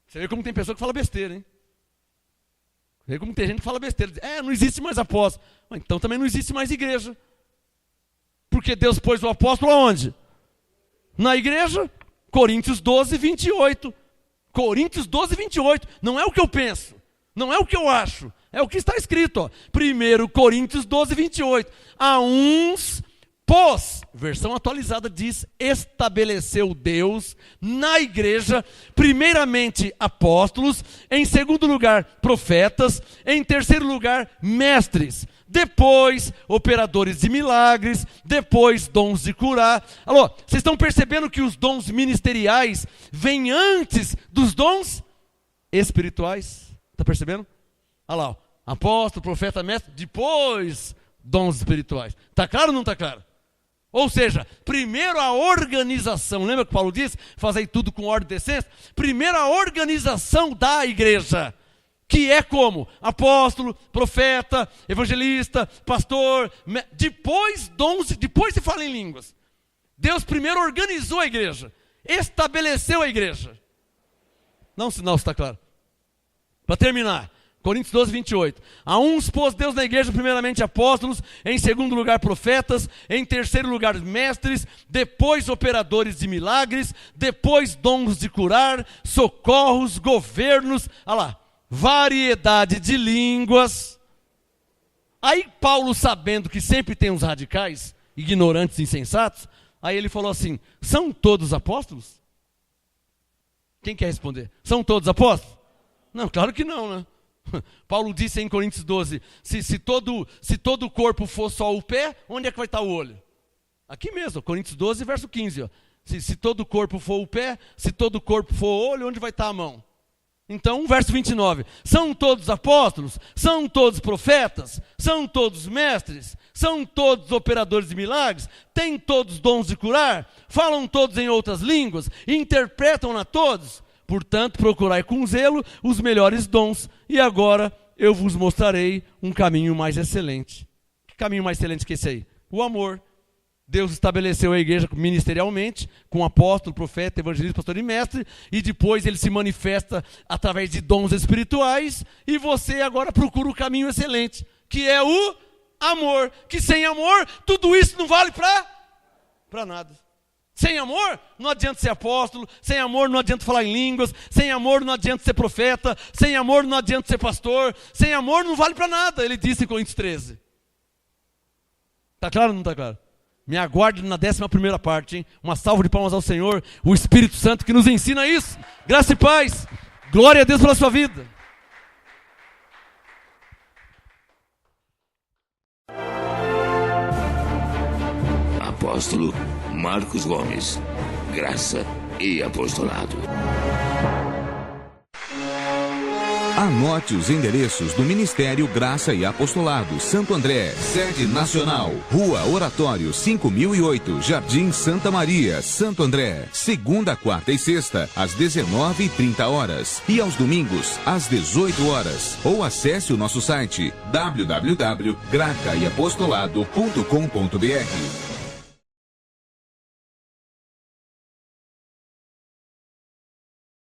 Speaker 3: Você vê como tem pessoa que fala besteira, hein? Você vê como tem gente que fala besteira. Não existe mais apóstolo. Então também não existe mais igreja. Porque Deus pôs o apóstolo aonde? Na igreja. Coríntios 12, 28. Coríntios 12, 28. Não é o que eu penso, não é o que eu acho, é o que está escrito. 1 Coríntios 12, 28. A uns, pois, versão atualizada diz, estabeleceu Deus na igreja, primeiramente apóstolos, em segundo lugar profetas, em terceiro lugar mestres, depois operadores de milagres, depois dons de curar. Alô, vocês estão percebendo que os dons ministeriais vêm antes dos dons espirituais? Está percebendo? Olha lá, apóstolo, profeta, mestre, depois dons espirituais. Está claro ou não está claro? Ou seja, primeiro a organização, lembra que Paulo diz? Fazei tudo com ordem e decência. Primeiro a organização da igreja, que é como? Apóstolo, profeta, evangelista, pastor, depois dons, depois se fala em línguas. Deus primeiro organizou a igreja, estabeleceu a igreja. Não, sinal, está claro. Para terminar, Coríntios 12, 28. A uns pôs Deus na igreja, primeiramente apóstolos, em segundo lugar profetas, em terceiro lugar mestres, depois operadores de milagres, depois dons de curar, socorros, governos, olha lá, variedade de línguas. Aí Paulo, sabendo que sempre tem uns radicais, ignorantes, insensatos, aí ele falou assim, são todos apóstolos? Quem quer responder? São todos apóstolos? Não, claro que não, né? Paulo disse em Coríntios 12, se todo o corpo for só o pé, onde é que vai estar o olho? Aqui mesmo, Coríntios 12, verso 15. Ó. Se todo o corpo for o pé, se todo o corpo for o olho, onde vai estar a mão? Então, verso 29. São todos apóstolos? São todos profetas? São todos mestres? São todos operadores de milagres? Têm todos dons de curar? Falam todos em outras línguas? Interpretam-na todos? Portanto, procurai com zelo os melhores dons, e agora eu vos mostrarei um caminho mais excelente. Que caminho mais excelente que esse aí? O amor. Deus estabeleceu a igreja ministerialmente, com apóstolo, profeta, evangelista, pastor e mestre, e depois ele se manifesta através de dons espirituais, e você agora procura o caminho excelente, que é o amor. Que sem amor, tudo isso não vale para nada. Sem amor, não adianta ser apóstolo, sem amor não adianta falar em línguas, sem amor não adianta ser profeta, sem amor não adianta ser pastor, sem amor não vale para nada, ele disse em Coríntios 13. Está claro ou não está claro? Me aguarde na 11ª parte, hein? Uma salva de palmas ao Senhor, o Espírito Santo que nos ensina isso. Graça e paz, glória a Deus pela sua vida.
Speaker 1: Apóstolo Marcos Gomes, graça e apostolado.
Speaker 2: Anote os endereços do Ministério Graça e Apostolado Santo André, sede nacional, Rua Oratório 5008, Jardim Santa Maria, Santo André, segunda, quarta e sexta, às 19h30, e aos domingos, às 18h, ou acesse o nosso site www.gracaiapostolado.com.br.